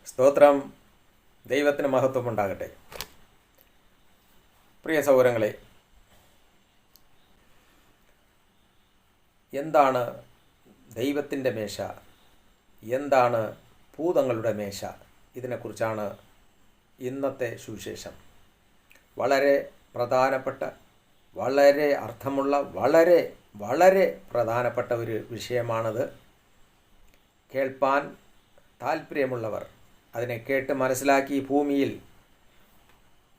സ്തോത്രം. ദൈവത്തിന് മഹത്വമുണ്ടാകട്ടെ. പ്രിയ സഹോദരങ്ങളെ, എന്താണ് ദൈവത്തിൻ്റെ മേശ, എന്താണ് ഭൂതങ്ങളുടെ മേശ? ഇതിനെക്കുറിച്ചാണ് ഇന്നത്തെ സുവിശേഷം. വളരെ പ്രധാനപ്പെട്ട, വളരെ അർത്ഥമുള്ള, വളരെ വളരെ പ്രധാനപ്പെട്ട ഒരു വിഷയമാണത്. കേൾപ്പാൻ താല്പര്യമുള്ളവർ, അതിനെ കേട്ട് മനസ്സിലാക്കി ഭൂമിയിൽ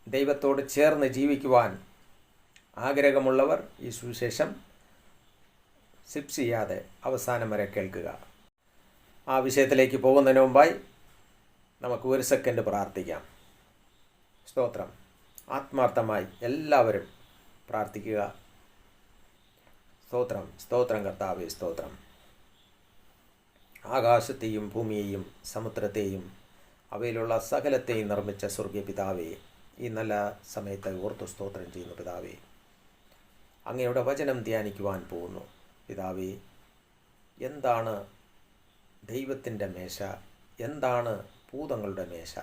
ദൈവത്തോട് ചേർന്ന് ജീവിക്കുവാൻ ആഗ്രഹമുള്ളവർ ഈ സുവിശേഷം സ്കിപ്പ് ചെയ്യാതെ അവസാനം വരെ കേൾക്കുക. ആ വിഷയത്തിലേക്ക് പോകുന്നതിന് മുമ്പായി നമുക്ക് ഒരു സെക്കൻഡ് പ്രാർത്ഥിക്കാം. സ്തോത്രം. ആത്മാർത്ഥമായി എല്ലാവരും പ്രാർത്ഥിക്കുക. സ്തോത്രം, സ്തോത്രം കർത്താവേ, സ്തോത്രം. ആകാശത്തെയും ഭൂമിയെയും സമുദ്രത്തെയും അവയിലുള്ള സകലത്തെയും നിർമ്മിച്ച സ്വർഗീയ പിതാവേ, ഈ നല്ല സമയത്ത് ഓർത്തു സ്തോത്രം ചെയ്യുന്ന പിതാവേ, അങ്ങയുടെ വചനം ധ്യാനിക്കുവാൻ പോകുന്നു. പിതാവേ, എന്താണ് ദൈവത്തിൻ്റെ മേശ, എന്താണ് ഭൂതങ്ങളുടെ മേശ?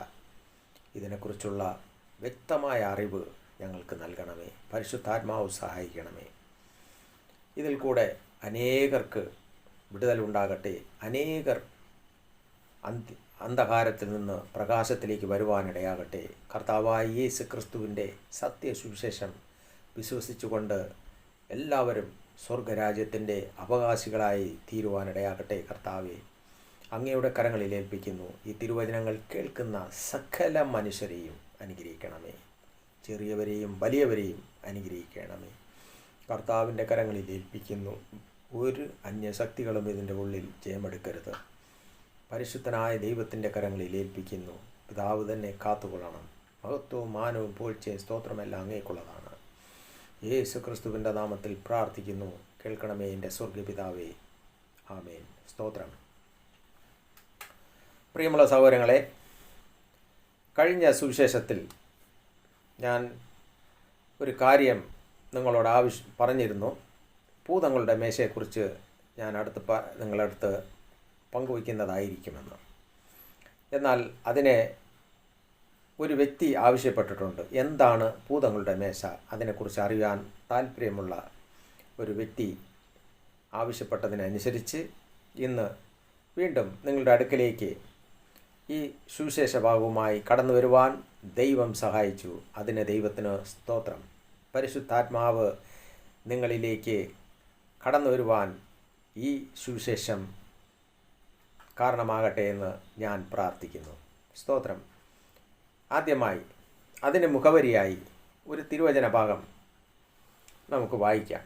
ഇതിനെക്കുറിച്ചുള്ള വ്യക്തമായ അറിവ് ഞങ്ങൾക്ക് നൽകണമേ. പരിശുദ്ധാത്മാവ് സഹായിക്കണമേ. ഇതിൽ കൂടെ അനേകർക്ക് വിടുതലുണ്ടാകട്ടെ. അനേകർ അന്ധകാരത്തിൽ നിന്ന് പ്രകാശത്തിലേക്ക് വരുവാനിടയാകട്ടെ. കർത്താവായ യേശു ക്രിസ്തുവിൻ്റെ സത്യസുവിശേഷം വിശ്വസിച്ചുകൊണ്ട് എല്ലാവരും സ്വർഗരാജ്യത്തിൻ്റെ അവകാശികളായി തീരുവാനിടയാകട്ടെ. കർത്താവെ, അങ്ങയുടെ കരങ്ങളിൽ ഏൽപ്പിക്കുന്നു. ഈ തിരുവചനങ്ങൾ കേൾക്കുന്ന സകല മനുഷ്യരെയും അനുഗ്രഹിക്കണമേ. ചെറിയവരെയും വലിയവരെയും അനുഗ്രഹിക്കണമേ. കർത്താവിൻ്റെ കരങ്ങളിൽ ഏൽപ്പിക്കുന്നു. ഒരു അന്യശക്തികളും ഇതിൻ്റെ ഉള്ളിൽ ജയമെടുക്കരുത്. പരിശുദ്ധനായ ദൈവത്തിൻ്റെ കരങ്ങളിൽ ഏൽപ്പിക്കുന്നു. പിതാവ് തന്നെ കാത്തുകൊള്ളണം. മഹത്വവും മാനവും പൂഴ്ചയും സ്തോത്രമെല്ലാം അങ്ങേക്കുള്ളതാണ്. യേശു ക്രിസ്തുവിൻ്റെ നാമത്തിൽ പ്രാർത്ഥിക്കുന്നു. കേൾക്കണമേ എൻ്റെ സ്വർഗീയ പിതാവേ. ആമേൻ. സ്തോത്രം. പ്രിയമുള്ള സഹോദരങ്ങളെ, കഴിഞ്ഞ സുവിശേഷത്തിൽ ഞാൻ ഒരു കാര്യം നിങ്ങളോട് പറഞ്ഞിരുന്നു. ഭൂതങ്ങളുടെ മേശയെക്കുറിച്ച് ഞാൻ നിങ്ങളടുത്ത് പങ്കുവയ്ക്കുന്നതായിരിക്കുമെന്ന്. എന്നാൽ അതിനെ ഒരു വ്യക്തി ആവശ്യപ്പെട്ടിട്ടുണ്ട്. എന്താണ് ഭൂതങ്ങളുടെ മേശ? അതിനെക്കുറിച്ച് അറിയാൻ താല്പര്യമുള്ള ഒരു വ്യക്തി ആവശ്യപ്പെട്ടതിനനുസരിച്ച് ഇന്ന് വീണ്ടും നിങ്ങളുടെ അടുക്കലേക്ക് ഈ സുവിശേഷ ഭാഗവുമായി കടന്നു വരുവാൻ ദൈവം സഹായിച്ചു. അതിന് ദൈവത്തിന് സ്തോത്രം. പരിശുദ്ധാത്മാവ് നിങ്ങളിലേക്ക് കടന്നു വരുവാൻ ഈ സുവിശേഷം കാരണമാകട്ടെ എന്ന് ഞാൻ പ്രാർത്ഥിക്കുന്നു. സ്തോത്രം. ആദ്യമായി അതിന് മുഖവരിയായി ഒരു തിരുവചന ഭാഗം നമുക്ക് വായിക്കാം.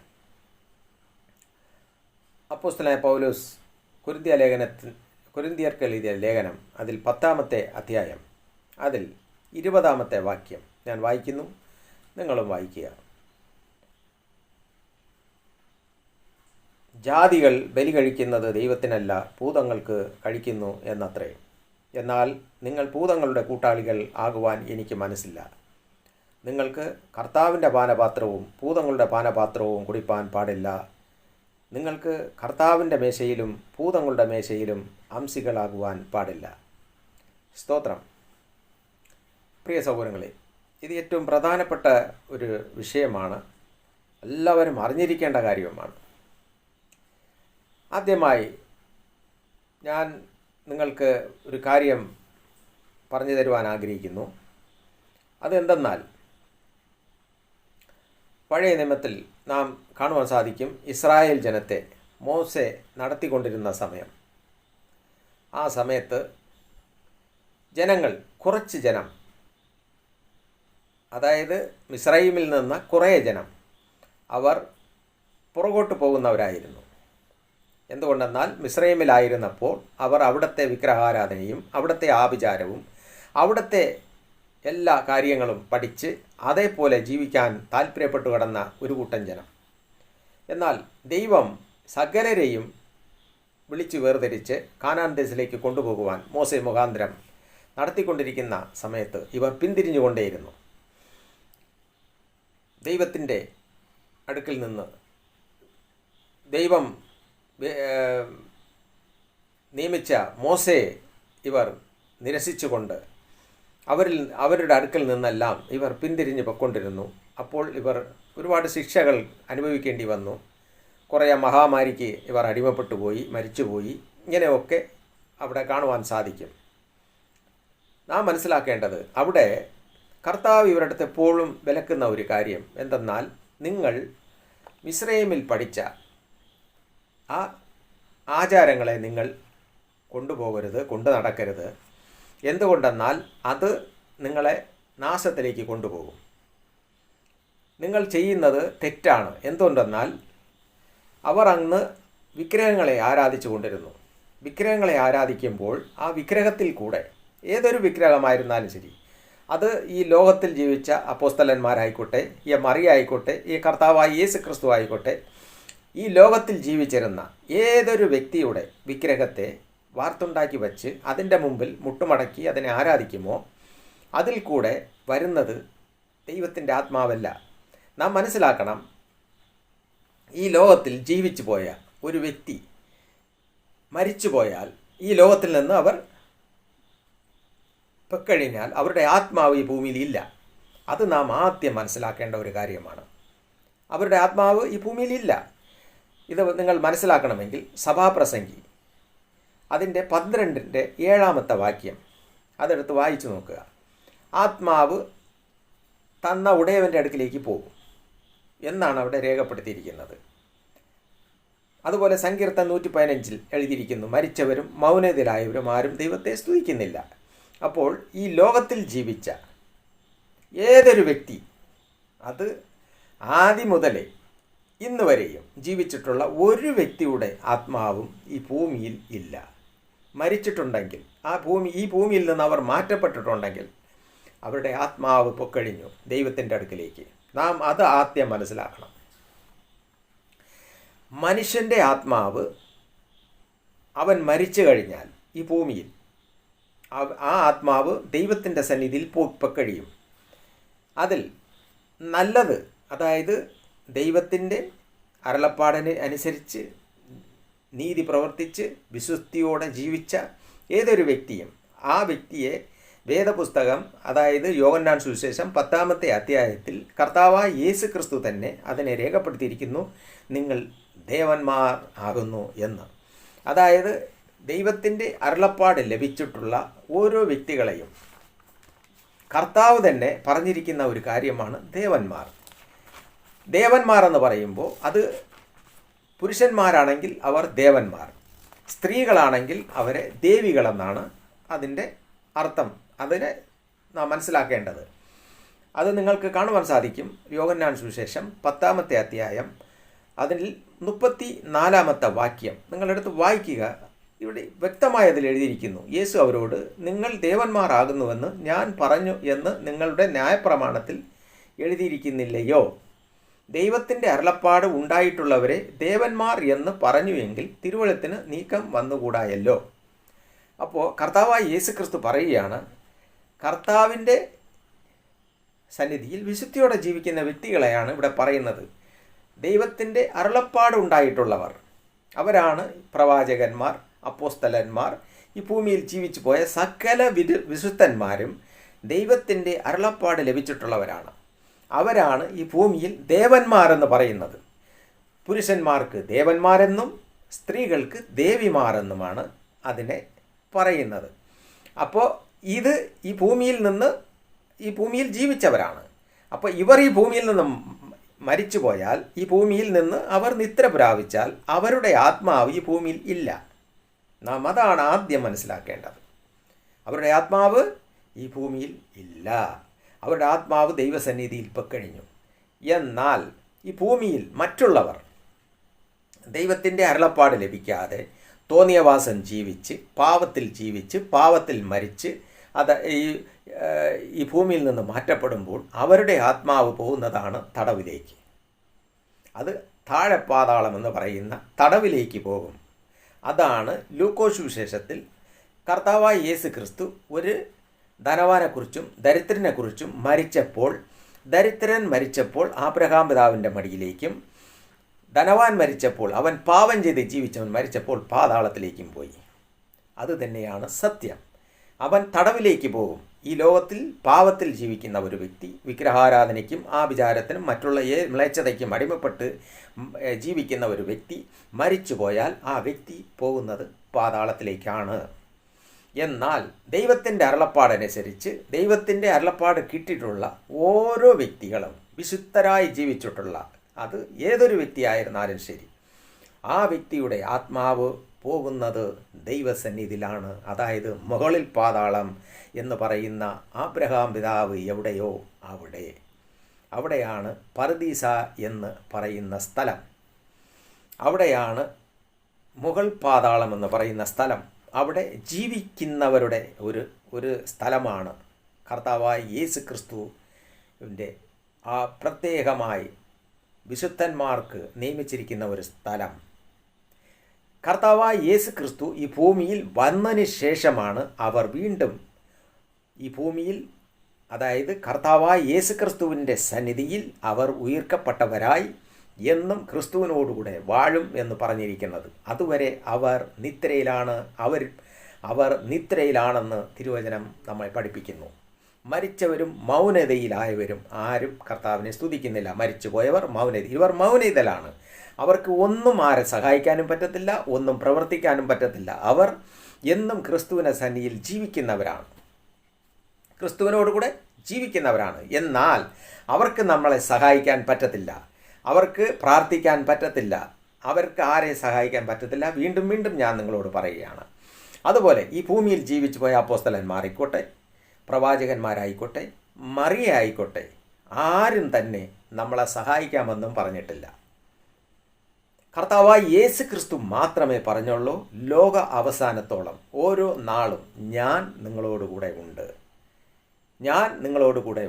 അപ്പോസ്തലനായ പൗലോസ് കൊരിന്ത്യർക്ക് എഴുതിയ ലേഖനം, അതിൽ 10-ാമത്തെ അധ്യായം, അതിൽ 20-ാമത്തെ വാക്യം ഞാൻ വായിക്കുന്നു. നിങ്ങളും വായിക്കുക. ജാതികൾ ബലി കഴിക്കുന്നത് ദൈവത്തിനല്ല, ഭൂതങ്ങൾക്ക് കഴിക്കുന്നു എന്നത്രേ. എന്നാൽ നിങ്ങൾ ഭൂതങ്ങളുടെ കൂട്ടാളികൾ ആകുവാൻ എനിക്ക് മനസ്സില്ല. നിങ്ങൾക്ക് കർത്താവിൻ്റെ പാനപാത്രവും ഭൂതങ്ങളുടെ പാനപാത്രവും കുടിപ്പാൻ പാടില്ല. നിങ്ങൾക്ക് കർത്താവിൻ്റെ മേശയിലും ഭൂതങ്ങളുടെ മേശയിലും അംശികളാകുവാൻ പാടില്ല. സ്തോത്രം. പ്രിയ സഹോദരങ്ങളെ, ഇത് ഏറ്റവും പ്രധാനപ്പെട്ട ഒരു വിഷയമാണ്. എല്ലാവരും അറിഞ്ഞിരിക്കേണ്ട കാര്യവുമാണ്. ആദ്യമായി ഞാൻ നിങ്ങൾക്ക് ഒരു കാര്യം പറഞ്ഞു തരുവാൻ ആഗ്രഹിക്കുന്നു. അതെന്തെന്നാൽ, പഴയ നിയമത്തിൽ നാം കാണുവാൻ സാധിക്കും, ഇസ്രായേൽ ജനത്തെ മോശെ നടത്തിക്കൊണ്ടിരുന്ന സമയം. ആ സമയത്ത് ജനങ്ങൾ, കുറച്ച് ജനം, അതായത് മിസ്രയീമിൽ നിന്ന് കുറേ ജനം, അവർ പുറകോട്ട് പോകുന്നവരായിരുന്നു. എന്തുകൊണ്ടെന്നാൽ മിസ്രയീമിലായിരുന്നപ്പോൾ അവർ അവിടുത്തെ വിഗ്രഹാരാധനയും അവിടുത്തെ ആഭിചാരവും അവിടുത്തെ എല്ലാ കാര്യങ്ങളും പഠിച്ച് അതേപോലെ ജീവിക്കാൻ താല്പര്യപ്പെട്ടു കിടന്ന ഒരു കൂട്ടം ജനം. എന്നാൽ ദൈവം സകലരെയും വിളിച്ചു വേർതിരിച്ച് കാനാൻ ദേശത്തിലേക്ക് കൊണ്ടുപോകുവാൻ മോശെ മുഖാന്തരം നടത്തിക്കൊണ്ടിരിക്കുന്ന സമയത്ത് ഇവർ പിന്തിരിഞ്ഞുകൊണ്ടേയിരുന്നു. ദൈവത്തിൻ്റെ അടുക്കിൽ നിന്ന് ദൈവം നിയമിച്ച മോശയെ ഇവർ നിരസിച്ചുകൊണ്ട് അവരുടെ അടുക്കൽ നിന്നെല്ലാം ഇവർ പിന്തിരിഞ്ഞ് പൊയ്ക്കൊണ്ടിരുന്നു. അപ്പോൾ ഇവർ ഒരുപാട് ശിക്ഷകൾ അനുഭവിക്കേണ്ടി വന്നു. കുറേ മഹാമാരിക്ക് ഇവർ അടിമപ്പെട്ടു പോയി, മരിച്ചുപോയി. ഇങ്ങനെയൊക്കെ അവിടെ കാണുവാൻ സാധിക്കും. നാം മനസ്സിലാക്കേണ്ടത് അവിടെ കർത്താവ് ഇവരുടെ അടുത്ത് എപ്പോഴും വിലക്കുന്ന ഒരു കാര്യം എന്തെന്നാൽ, നിങ്ങൾ മിസ്രയീമിൽ പഠിച്ച ആ ആചാരങ്ങളെ നിങ്ങൾ കൊണ്ടുപോകരുത്, കൊണ്ടു നടക്കരുത്. എന്തുകൊണ്ടെന്നാൽ അത് നിങ്ങളെ നാശത്തിലേക്ക് കൊണ്ടുപോകും. നിങ്ങൾ ചെയ്യുന്നത് തെറ്റാണ്. എന്തുകൊണ്ടെന്നാൽ അവർ അന്ന് വിഗ്രഹങ്ങളെ ആരാധിച്ചു കൊണ്ടിരുന്നു. വിഗ്രഹങ്ങളെ ആരാധിക്കുമ്പോൾ ആ വിഗ്രഹത്തിൽ കൂടെ ഏതൊരു വിഗ്രഹമായിരുന്നാലും ശരി, അത് ഈ ലോകത്തിൽ ജീവിച്ച അപ്പോസ്തലന്മാരായിക്കോട്ടെ, ഈ മറിയ ആയിക്കോട്ടെ, ഈ കർത്താവായ യേശു ക്രിസ്തു ആയിക്കോട്ടെ, ഈ ലോകത്തിൽ ജീവിച്ചിരുന്ന ഏതൊരു വ്യക്തിയുടെ വിഗ്രഹത്തെ വാർത്തുണ്ടാക്കി വച്ച് അതിൻ്റെ മുമ്പിൽ മുട്ടുമടക്കി അതിനെ ആരാധിക്കുമോ, അതിൽ കൂടെ വരുന്നത് ദൈവത്തിൻ്റെ ആത്മാവല്ല. നാം മനസ്സിലാക്കണം, ഈ ലോകത്തിൽ ജീവിച്ചു പോയ ഒരു വ്യക്തി മരിച്ചു പോയാൽ ഈ ലോകത്തിൽ നിന്ന് അവർ പൊക്കഴിഞ്ഞാൽ അവരുടെ ആത്മാവ് ഈ ഭൂമിയിൽ ഇല്ല. അത് നാം ആദ്യം മനസ്സിലാക്കേണ്ട ഒരു കാര്യമാണ്. അവരുടെ ആത്മാവ് ഈ ഭൂമിയിൽ ഇല്ല. ഇത് നിങ്ങൾ മനസ്സിലാക്കണമെങ്കിൽ സഭാപ്രസംഗി അതിൻ്റെ 12-7 വാക്യം അതെടുത്ത് വായിച്ചു നോക്കുക. ആത്മാവ് തന്ന ഉടയവൻ്റെ അടുക്കിലേക്ക് പോകും എന്നാണ് അവിടെ രേഖപ്പെടുത്തിയിരിക്കുന്നത്. അതുപോലെ സങ്കീർത്തനം 115 എഴുതിയിരിക്കുന്നു, മരിച്ചവരും മൗനതയിലായവരും ആരും ദൈവത്തെ സ്തുതിക്കുന്നില്ല. അപ്പോൾ ഈ ലോകത്തിൽ ജീവിച്ച ഏതൊരു വ്യക്തി, അത് ആദ്യം മുതലേ ഇന്ന് വരെയും ജീവിച്ചിട്ടുള്ള ഒരു വ്യക്തിയുടെ ആത്മാവും ഈ ഭൂമിയിൽ ഇല്ല. മരിച്ചിട്ടുണ്ടെങ്കിൽ ഈ ഭൂമിയിൽ നിന്ന് അവർ മാറ്റപ്പെട്ടിട്ടുണ്ടെങ്കിൽ അവരുടെ ആത്മാവ് പൊക്കഴിഞ്ഞു ദൈവത്തിൻ്റെ അടുക്കിലേക്ക്. നാം അത് ആദ്യം മനസ്സിലാക്കണം. മനുഷ്യൻ്റെ ആത്മാവ് അവൻ മരിച്ചു കഴിഞ്ഞാൽ ഈ ഭൂമിയിൽ ആ ആത്മാവ് ദൈവത്തിൻ്റെ സന്നിധിയിൽ പൊക്കഴിയും. അതിൽ നല്ലത്, അതായത് ദൈവത്തിൻ്റെ അരുളപ്പാടിന് അനുസരിച്ച് നീതി പ്രവർത്തിച്ച് വിശുദ്ധിയോടെ ജീവിച്ച ഏതൊരു വ്യക്തിയും ആ വ്യക്തിയെ വേദപുസ്തകം, അതായത് യോഹന്നാൻ സുവിശേഷം 10-ാമത്തെ അധ്യായത്തിൽ കർത്താവായ യേശു ക്രിസ്തു തന്നെ അതിനെ രേഖപ്പെടുത്തിയിരിക്കുന്നു, നിങ്ങൾ ദേവന്മാർ ആകുന്നു എന്ന്. അതായത് ദൈവത്തിൻ്റെ അരുളപ്പാട് ലഭിച്ചിട്ടുള്ള ഓരോ വ്യക്തികളെയും കർത്താവ് തന്നെ പറഞ്ഞിരിക്കുന്ന ഒരു കാര്യമാണ് ദേവന്മാർ. ദേവന്മാർ എന്ന് പറയുമ്പോൾ അത് പുരുഷന്മാരാണെങ്കിൽ അവർ ദേവന്മാർ, സ്ത്രീകളാണെങ്കിൽ അവരെ ദേവികളെന്നാണ് അതിൻ്റെ അർത്ഥം. അതിനെ നാം മനസ്സിലാക്കേണ്ടത്. അത് നിങ്ങൾക്ക് കാണുവാൻ സാധിക്കും. യോഹന്നാൻ സുവിശേഷം 10-ാമത്തെ അധ്യായം അതിൽ 34-ാമത്തെ വാക്യം നിങ്ങളെടുത്ത് വായിക്കുക. ഇവിടെ വ്യക്തമായി അതിൽ എഴുതിയിരിക്കുന്നു, യേശു അവരോട്, നിങ്ങൾ ദേവന്മാരാകുന്നുവെന്ന് ഞാൻ പറഞ്ഞു എന്ന് നിങ്ങളുടെ ന്യായപ്രമാണത്തിൽ എഴുതിയിരിക്കുന്നില്ലയോ? ദൈവത്തിൻ്റെ അരുളപ്പാട് ഉണ്ടായിട്ടുള്ളവരെ ദേവന്മാർ എന്ന് പറഞ്ഞുവെങ്കിൽ തിരുവെഴുത്തിന് നീക്കം വന്നുകൂടായല്ലോ. അപ്പോൾ കർത്താവായ യേശു ക്രിസ്തു പറയുകയാണ്, കർത്താവിൻ്റെ സന്നിധിയിൽ വിശുദ്ധിയോടെ ജീവിക്കുന്ന വ്യക്തികളെയാണ് ഇവിടെ പറയുന്നത്. ദൈവത്തിൻ്റെ അരുളപ്പാട് ഉണ്ടായിട്ടുള്ളവർ, അവരാണ് പ്രവാചകന്മാർ, അപ്പോസ്തലന്മാർ, ഈ ഭൂമിയിൽ ജീവിച്ചു പോയ സകല വിശുദ്ധന്മാരും ദൈവത്തിൻ്റെ അരുളപ്പാട് ലഭിച്ചിട്ടുള്ളവരാണ്. അവരാണ് ഈ ഭൂമിയിൽ ദേവന്മാരെന്ന് പറയുന്നത്. പുരുഷന്മാർക്ക് ദേവന്മാരെന്നും സ്ത്രീകൾക്ക് ദേവിമാരെന്നുമാണ് അതിനെ പറയുന്നത്. അപ്പോൾ ഇത് ഈ ഭൂമിയിൽ ജീവിച്ചവരാണ്. അപ്പോൾ ഇവർ ഈ ഭൂമിയിൽ നിന്ന് മരിച്ചു പോയാൽ, ഈ ഭൂമിയിൽ നിന്ന് അവർ നിദ്ര പ്രാപിച്ചാൽ അവരുടെ ആത്മാവ് ഈ ഭൂമിയിൽ ഇല്ല. നാം അതാണ് ആദ്യം മനസ്സിലാക്കേണ്ടത്. അവരുടെ ആത്മാവ് ഈ ഭൂമിയിൽ ഇല്ല. അവരുടെ ആത്മാവ് ദൈവസന്നിധിയിൽ പൊക്കഴിഞ്ഞു. എന്നാൽ ഈ ഭൂമിയിൽ മറ്റുള്ളവർ ദൈവത്തിൻ്റെ അരുളപ്പാട് ലഭിക്കാതെ തോന്നിയവാസം ജീവിച്ച് പാവത്തിൽ മരിച്ച് ഈ ഭൂമിയിൽ നിന്ന് മാറ്റപ്പെടുമ്പോൾ അവരുടെ ആത്മാവ് പോകുന്നതാണ് തടവിലേക്ക്. അത് താഴെപ്പാതാളം എന്ന് പറയുന്ന തടവിലേക്ക് പോകും. അതാണ് ലൂക്കോസ് സുവിശേഷത്തിൽ കർത്താവായ യേശു ക്രിസ്തു ഒരു ധനവാനെക്കുറിച്ചും ദരിദ്രനെക്കുറിച്ചും ദരിദ്രൻ മരിച്ചപ്പോൾ ആബ്രഹാം പിതാവിൻ്റെ മടിയിലേക്കും, ധനവാൻ മരിച്ചപ്പോൾ, അവൻ പാപം ചെയ്ത് ജീവിച്ചവൻ മരിച്ചപ്പോൾ പാതാളത്തിലേക്കും പോയി. അത് തന്നെയാണ് സത്യം. അവൻ തടവിലേക്ക് പോകും. ഈ ലോകത്തിൽ പാപത്തിൽ ജീവിക്കുന്ന ഒരു വ്യക്തി, വിഗ്രഹാരാധനയ്ക്കും ആഭിചാരത്തിനും മറ്റുള്ള മ്ലേച്ഛതയ്ക്കും അടിമപ്പെട്ട് ജീവിക്കുന്ന ഒരു വ്യക്തി മരിച്ചു പോയാൽ ആ വ്യക്തി പോകുന്നത് പാതാളത്തിലേക്കാണ്. എന്നാൽ ദൈവത്തിൻ്റെ അരുളപ്പാടനുസരിച്ച്, ദൈവത്തിൻ്റെ അരുളപ്പാട് കിട്ടിയിട്ടുള്ള ഓരോ വ്യക്തികളും വിശുദ്ധരായി ജീവിച്ചിട്ടുള്ള, അത് ഏതൊരു വ്യക്തിയായിരുന്നാലും ശരി, ആ വ്യക്തിയുടെ ആത്മാവ് പോകുന്നത് ദൈവസന്നിധിയിലാണ്. അതായത് മുകളിൽ പാതാളം എന്ന് പറയുന്ന ആബ്രഹാം പിതാവ് എവിടെയോ അവിടെയാണ് പറുദീസ എന്ന് പറയുന്ന സ്ഥലം. അവിടെയാണ് മുകൾ പാതാളം എന്ന് പറയുന്ന സ്ഥലം. അവിടെ ജീവിക്കുന്നവരുടെ ഒരു സ്ഥലമാണ്. കർത്താവായ യേശു ക്രിസ്തുവിൻ്റെ ആ പ്രത്യേകമായി വിശുദ്ധന്മാർക്ക് നിയമിച്ചിരിക്കുന്ന ഒരു സ്ഥലം. കർത്താവായ യേശു ക്രിസ്തു ഈ ഭൂമിയിൽ വന്നതിന് ശേഷമാണ് അവർ വീണ്ടും ഈ ഭൂമിയിൽ, അതായത് കർത്താവായ യേശു ക്രിസ്തുവിൻ്റെ സന്നിധിയിൽ അവർ ഉയർക്കപ്പെട്ടവരായി എന്നും ക്രിസ്തുവിനോടുകൂടെ വാഴും എന്ന് പറഞ്ഞിരിക്കുന്നത്. അതുവരെ അവർ നിദ്രയിലാണ്. അവർ നിദ്രയിലാണെന്ന് തിരുവചനം നമ്മെ പഠിപ്പിക്കുന്നു. മരിച്ചവരും മൗനതയിലായവരും ആരും കർത്താവിനെ സ്തുതിക്കുന്നില്ല. മരിച്ചുപോയവർ ഇവർ മൗനതയിലാണ്. അവർക്ക് ഒന്നും ആരെ സഹായിക്കാനും പറ്റത്തില്ല, ഒന്നും പ്രവർത്തിക്കാനും പറ്റത്തില്ല. അവർ എന്നും ക്രിസ്തുവിനെ സന്നിധിയിൽ ജീവിക്കുന്നവരാണ്, ക്രിസ്തുവിനോടുകൂടെ ജീവിക്കുന്നവരാണ്. എന്നാൽ അവർക്ക് നമ്മളെ സഹായിക്കാൻ പറ്റത്തില്ല, അവർക്ക് പ്രാർത്ഥിക്കാൻ പറ്റത്തില്ല, അവർക്ക് ആരെ സഹായിക്കാൻ പറ്റത്തില്ല. വീണ്ടും വീണ്ടും ഞാൻ നിങ്ങളോട് പറയുകയാണ്. അതുപോലെ ഈ ഭൂമിയിൽ ജീവിച്ചു പോയ അപ്പോസ്തലന്മാരായിക്കോട്ടെ, പ്രവാചകന്മാരായിക്കോട്ടെ, മറിയ ആയിക്കോട്ടെ, ആരും തന്നെ നമ്മളെ സഹായിക്കാമെന്നും പറഞ്ഞിട്ടില്ല. കർത്താവായ യേശു ക്രിസ്തു മാത്രമേ പറഞ്ഞുള്ളൂ, ലോക അവസാനത്തോളം ഓരോ നാളും ഞാൻ നിങ്ങളോടുകൂടെ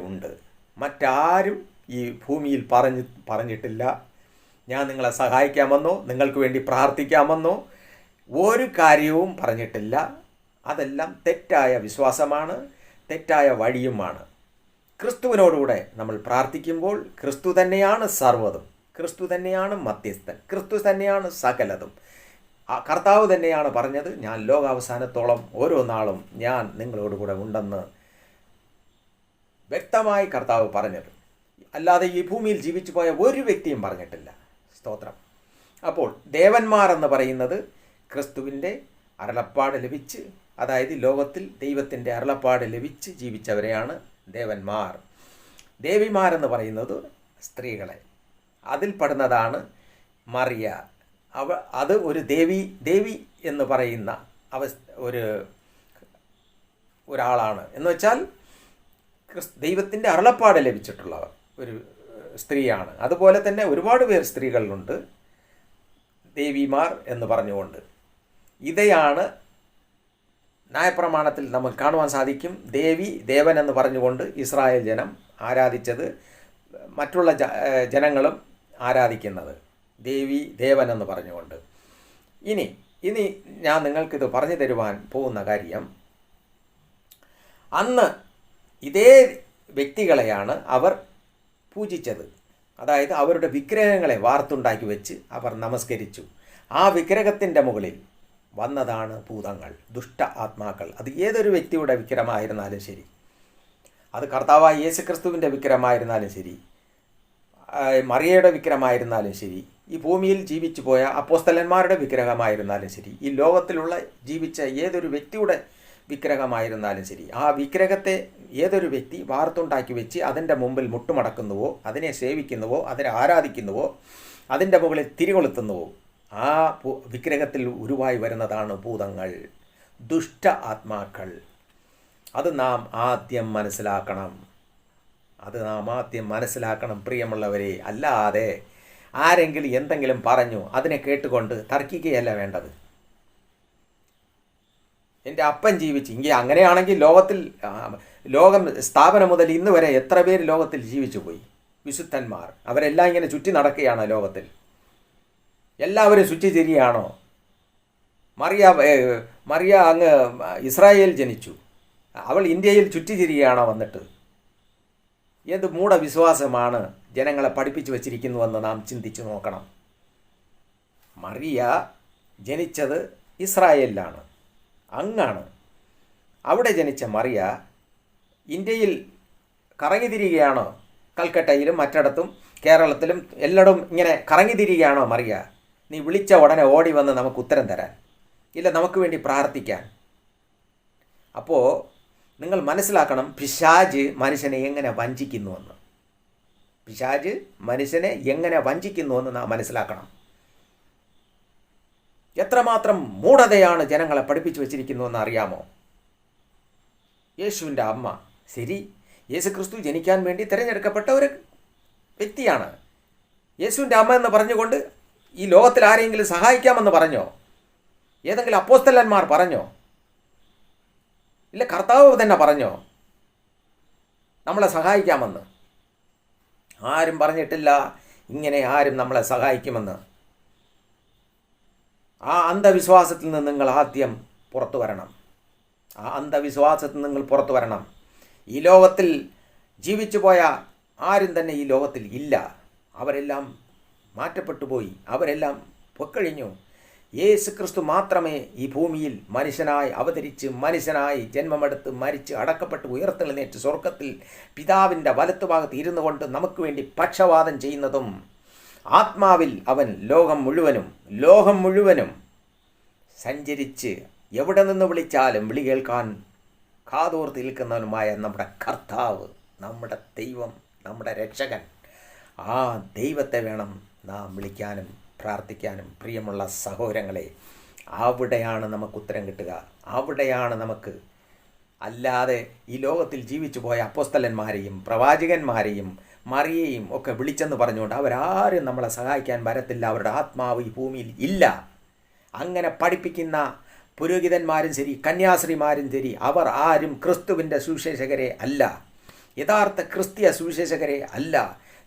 ഉണ്ട്. മറ്റാരും ഈ ഭൂമിയിൽ പറഞ്ഞിട്ടില്ല ഞാൻ നിങ്ങളെ സഹായിക്കാമെന്നോ നിങ്ങൾക്ക് വേണ്ടി പ്രാർത്ഥിക്കാമെന്നോ ഒരു കാര്യവും പറഞ്ഞിട്ടില്ല. അതെല്ലാം തെറ്റായ വിശ്വാസമാണ്, തെറ്റായ വഴിയുമാണ്. ക്രിസ്തുവിനോടുകൂടെ നമ്മൾ പ്രാർത്ഥിക്കുമ്പോൾ ക്രിസ്തു തന്നെയാണ് സർവ്വതും, ക്രിസ്തു തന്നെയാണ് മധ്യസ്ഥൻ, ക്രിസ്തു തന്നെയാണ് സകലതും. കർത്താവ് തന്നെയാണ് പറഞ്ഞത്, ഞാൻ ലോകാവസാനത്തോളം ഓരോ നാളും ഞാൻ നിങ്ങളോടുകൂടെ ഉണ്ടെന്ന് വ്യക്തമായി കർത്താവ് പറഞ്ഞത്. അല്ലാതെ ഈ ഭൂമിയിൽ ജീവിച്ചു പോയ ഒരു വ്യക്തിയും പറഞ്ഞിട്ടില്ല. സ്തോത്രം. അപ്പോൾ ദേവന്മാർ എന്ന് പറയുന്നത് ക്രിസ്തുവിൻ്റെ അരുളപ്പാട് ലഭിച്ച്, അതായത് ലോകത്തിൽ ദൈവത്തിൻ്റെ അരുളപ്പാട് ലഭിച്ച് ജീവിച്ചവരെയാണ് ദേവന്മാർ. ദേവിമാരെന്ന് പറയുന്നത് സ്ത്രീകളെ, അതിൽപ്പെടുന്നതാണ് മറിയ. അത് ഒരു ദേവി എന്ന് പറയുന്ന ഒരാളാണ്. എന്ന് വെച്ചാൽ ദൈവത്തിൻ്റെ അരുളപ്പാട് ലഭിച്ചിട്ടുള്ള ഒരു സ്ത്രീയാണ്. അതുപോലെ തന്നെ ഒരുപാട് പേർ സ്ത്രീകളിലുണ്ട് ദേവിമാർ എന്ന് പറഞ്ഞുകൊണ്ട്. ഇതയാണ് ന്യായപ്രമാണത്തിൽ നമുക്ക് കാണുവാൻ സാധിക്കും. ദേവൻ എന്ന് പറഞ്ഞുകൊണ്ട് ഇസ്രായേൽ ജനം ആരാധിച്ചത്, മറ്റുള്ള ജനങ്ങളും ആരാധിക്കുന്നത് ദേവൻ എന്ന് പറഞ്ഞുകൊണ്ട്. ഇനി ഞാൻ നിങ്ങൾക്കിത് പറഞ്ഞു തരുവാൻ പോകുന്ന കാര്യം, അന്ന് ഇതേ വ്യക്തികളെയാണ് അവർ പൂജിച്ചത്. അതായത് അവരുടെ വിഗ്രഹങ്ങളെ വാർത്തുണ്ടാക്കി വെച്ച് അവർ നമസ്കരിച്ചു. ആ വിഗ്രഹത്തിൻ്റെ മുകളിൽ വന്നതാണ് ഭൂതങ്ങൾ, ദുഷ്ട ആത്മാക്കൾ. അത് ഏതൊരു വ്യക്തിയുടെ വിഗ്രഹമായിരുന്നാലും ശരി, അത് കർത്താവായ യേശു ക്രിസ്തുവിൻ്റെ വിഗ്രഹമായിരുന്നാലും ശരി, മറിയയുടെ വിഗ്രഹമായിരുന്നാലും ശരി, ഈ ഭൂമിയിൽ ജീവിച്ചു പോയ അപ്പോസ്തലന്മാരുടെ വിഗ്രഹമായിരുന്നാലും ശരി, ഈ ലോകത്തിലുള്ള ജീവിച്ച ഏതൊരു വ്യക്തിയുടെ വിഗ്രഹമായിരുന്നാലും ശരി, ആ വിഗ്രഹത്തെ ഏതൊരു വ്യക്തി വാർത്തുണ്ടാക്കി വെച്ച് അതിൻ്റെ മുമ്പിൽ മുട്ടുമടക്കുന്നുവോ, അതിനെ സേവിക്കുന്നുവോ, അതിനെ ആരാധിക്കുന്നുവോ, അതിൻ്റെ മുകളിൽ തിരികൊളുത്തുന്നുവോ, ആ വിഗ്രഹത്തിൽ ഉരുവായി വരുന്നതാണ് ഭൂതങ്ങൾ, ദുഷ്ട ആത്മാക്കൾ. അത് നാം ആദ്യം മനസ്സിലാക്കണം പ്രിയമുള്ളവരെ. അല്ലാതെ ആരെങ്കിലും എന്തെങ്കിലും പറഞ്ഞു അതിനെ കേട്ടുകൊണ്ട് തർക്കിക്കുകയല്ല വേണ്ടത്. എൻ്റെ അപ്പൻ ജീവിച്ചു ഇങ്ങനെ, അങ്ങനെയാണെങ്കിൽ ലോകം സ്ഥാപനം മുതൽ ഇന്ന് വരെ എത്ര പേര് ലോകത്തിൽ ജീവിച്ചു പോയി? വിശുദ്ധന്മാർ അവരെല്ലാം ഇങ്ങനെ ചുറ്റി നടക്കുകയാണ് ലോകത്തിൽ. എല്ലാവരും ചുറ്റിച്ചിരിയാണോ? മറിയ അങ്ങ് ഇസ്രായേൽ ജനിച്ചു, അവൾ ഇന്ത്യയിൽ ചുറ്റിച്ചിരിയാണോ വന്നിട്ട്? എന്ത് മൂഢവിശ്വാസമാണ് ജനങ്ങളെ പഠിപ്പിച്ചു വച്ചിരിക്കുന്നുവെന്ന് നാം ചിന്തിച്ചു നോക്കണം. മറിയ ജനിച്ചത് ഇസ്രായേലിലാണ്, അങ്ങാണ്. അവിടെ ജനിച്ച മറിയ ഇന്ത്യയിൽ കറങ്ങിത്തിരികയാണോ? കൽക്കട്ടയിലും മറ്റിടത്തും കേരളത്തിലും എല്ലായിടും ഇങ്ങനെ കറങ്ങിത്തിരികയാണോ മറിയ? നീ വിളിച്ച ഉടനെ ഓടി വന്ന് നമുക്ക് ഉത്തരം തരാൻ, ഇല്ല നമുക്ക് വേണ്ടി പ്രാർത്ഥിക്കാൻ. അപ്പോൾ നിങ്ങൾ മനസ്സിലാക്കണം, പിശാച് മനുഷ്യനെ എങ്ങനെ വഞ്ചിക്കുന്നുവെന്ന്. പിശാച് മനുഷ്യനെ എങ്ങനെ വഞ്ചിക്കുന്നുവെന്ന് നാം മനസ്സിലാക്കണം. എത്രമാത്രം മൂഢതയാണ് ജനങ്ങളെ പഠിപ്പിച്ചു വച്ചിരിക്കുന്നുവെന്ന് അറിയാമോ? യേശുവിൻ്റെ അമ്മ, ശരി, യേശു ക്രിസ്തു ജനിക്കാൻ വേണ്ടി തിരഞ്ഞെടുക്കപ്പെട്ട ഒരു വ്യക്തിയാണ്. യേശുവിൻ്റെ അമ്മ എന്ന് പറഞ്ഞുകൊണ്ട് ഈ ലോകത്തിൽ ആരെങ്കിലും സഹായിക്കാമെന്ന് പറഞ്ഞോ? ഏതെങ്കിലും അപ്പോസ്തലന്മാർ പറഞ്ഞോ? ഇല്ല, കർത്താവ് തന്നെ പറഞ്ഞോ നമ്മളെ സഹായിക്കാമെന്ന്? ആരും പറഞ്ഞിട്ടില്ല ഇങ്ങനെ ആരും നമ്മളെ സഹായിക്കുമെന്ന്. ആ അന്ധവിശ്വാസത്തിൽ നിന്ന് നിങ്ങൾ ആദ്യം പുറത്തു വരണം. ആ അന്ധവിശ്വാസത്തിൽ നിങ്ങൾ പുറത്തു വരണം. ഈ ലോകത്തിൽ ജീവിച്ചു പോയ ആരും തന്നെ ഈ ലോകത്തിൽ ഇല്ല. അവരെല്ലാം മാറ്റപ്പെട്ടു പോയി, അവരെല്ലാം പൊക്കഴിഞ്ഞു. യേശു ക്രിസ്തു മാത്രമേ ഈ ഭൂമിയിൽ മനുഷ്യനായി അവതരിച്ച്, മനുഷ്യനായി ജന്മമെടുത്ത്, മരിച്ച്, അടക്കപ്പെട്ട്, ഉയർത്തെഴുന്നേറ്റ് സ്വർഗത്തിൽ പിതാവിൻ്റെ വലത്തുഭാഗത്ത് ഇരുന്നു കൊണ്ട് നമുക്ക് വേണ്ടി പക്ഷവാദം ചെയ്യുന്നതും, ആത്മാവിൽ അവൻ ലോകം മുഴുവനും സഞ്ചരിച്ച് എവിടെ നിന്ന് വിളിച്ചാലും വിളി കേൾക്കാൻ കാതോർത്ത് നിൽക്കുന്നവനുമായ നമ്മുടെ കർത്താവ്, നമ്മുടെ ദൈവം, നമ്മുടെ രക്ഷകൻ, ആ ദൈവത്തെ വേണം നാം വിളിക്കാനും പ്രാർത്ഥിക്കാനും. പ്രിയമുള്ള സഹോദരങ്ങളെ, അവിടെയാണ് നമുക്ക് ഉത്തരം കിട്ടുക. അവിടെയാണ് നമുക്ക്, അല്ലാതെ ഈ ലോകത്തിൽ ജീവിച്ചു പോയ അപ്പോസ്തലന്മാരെയും പ്രവാചകന്മാരെയും മറിയയും ഒക്കെ വിളിച്ചെന്ന് പറഞ്ഞുകൊണ്ട് അവരാരും നമ്മളെ സഹായിക്കാൻ വരത്തില്ല. അവരുടെ ആത്മാവ് ഈ ഭൂമിയിൽ ഇല്ല. അങ്ങനെ പഠിപ്പിക്കുന്ന പുരോഹിതന്മാരും ശരി, കന്യാസ്ത്രീമാരും ശരി, അവർ ആരും ക്രിസ്തുവിൻ്റെ സുവിശേഷകരെ അല്ല, യഥാർത്ഥ ക്രിസ്തീയ സുവിശേഷകരെ അല്ല.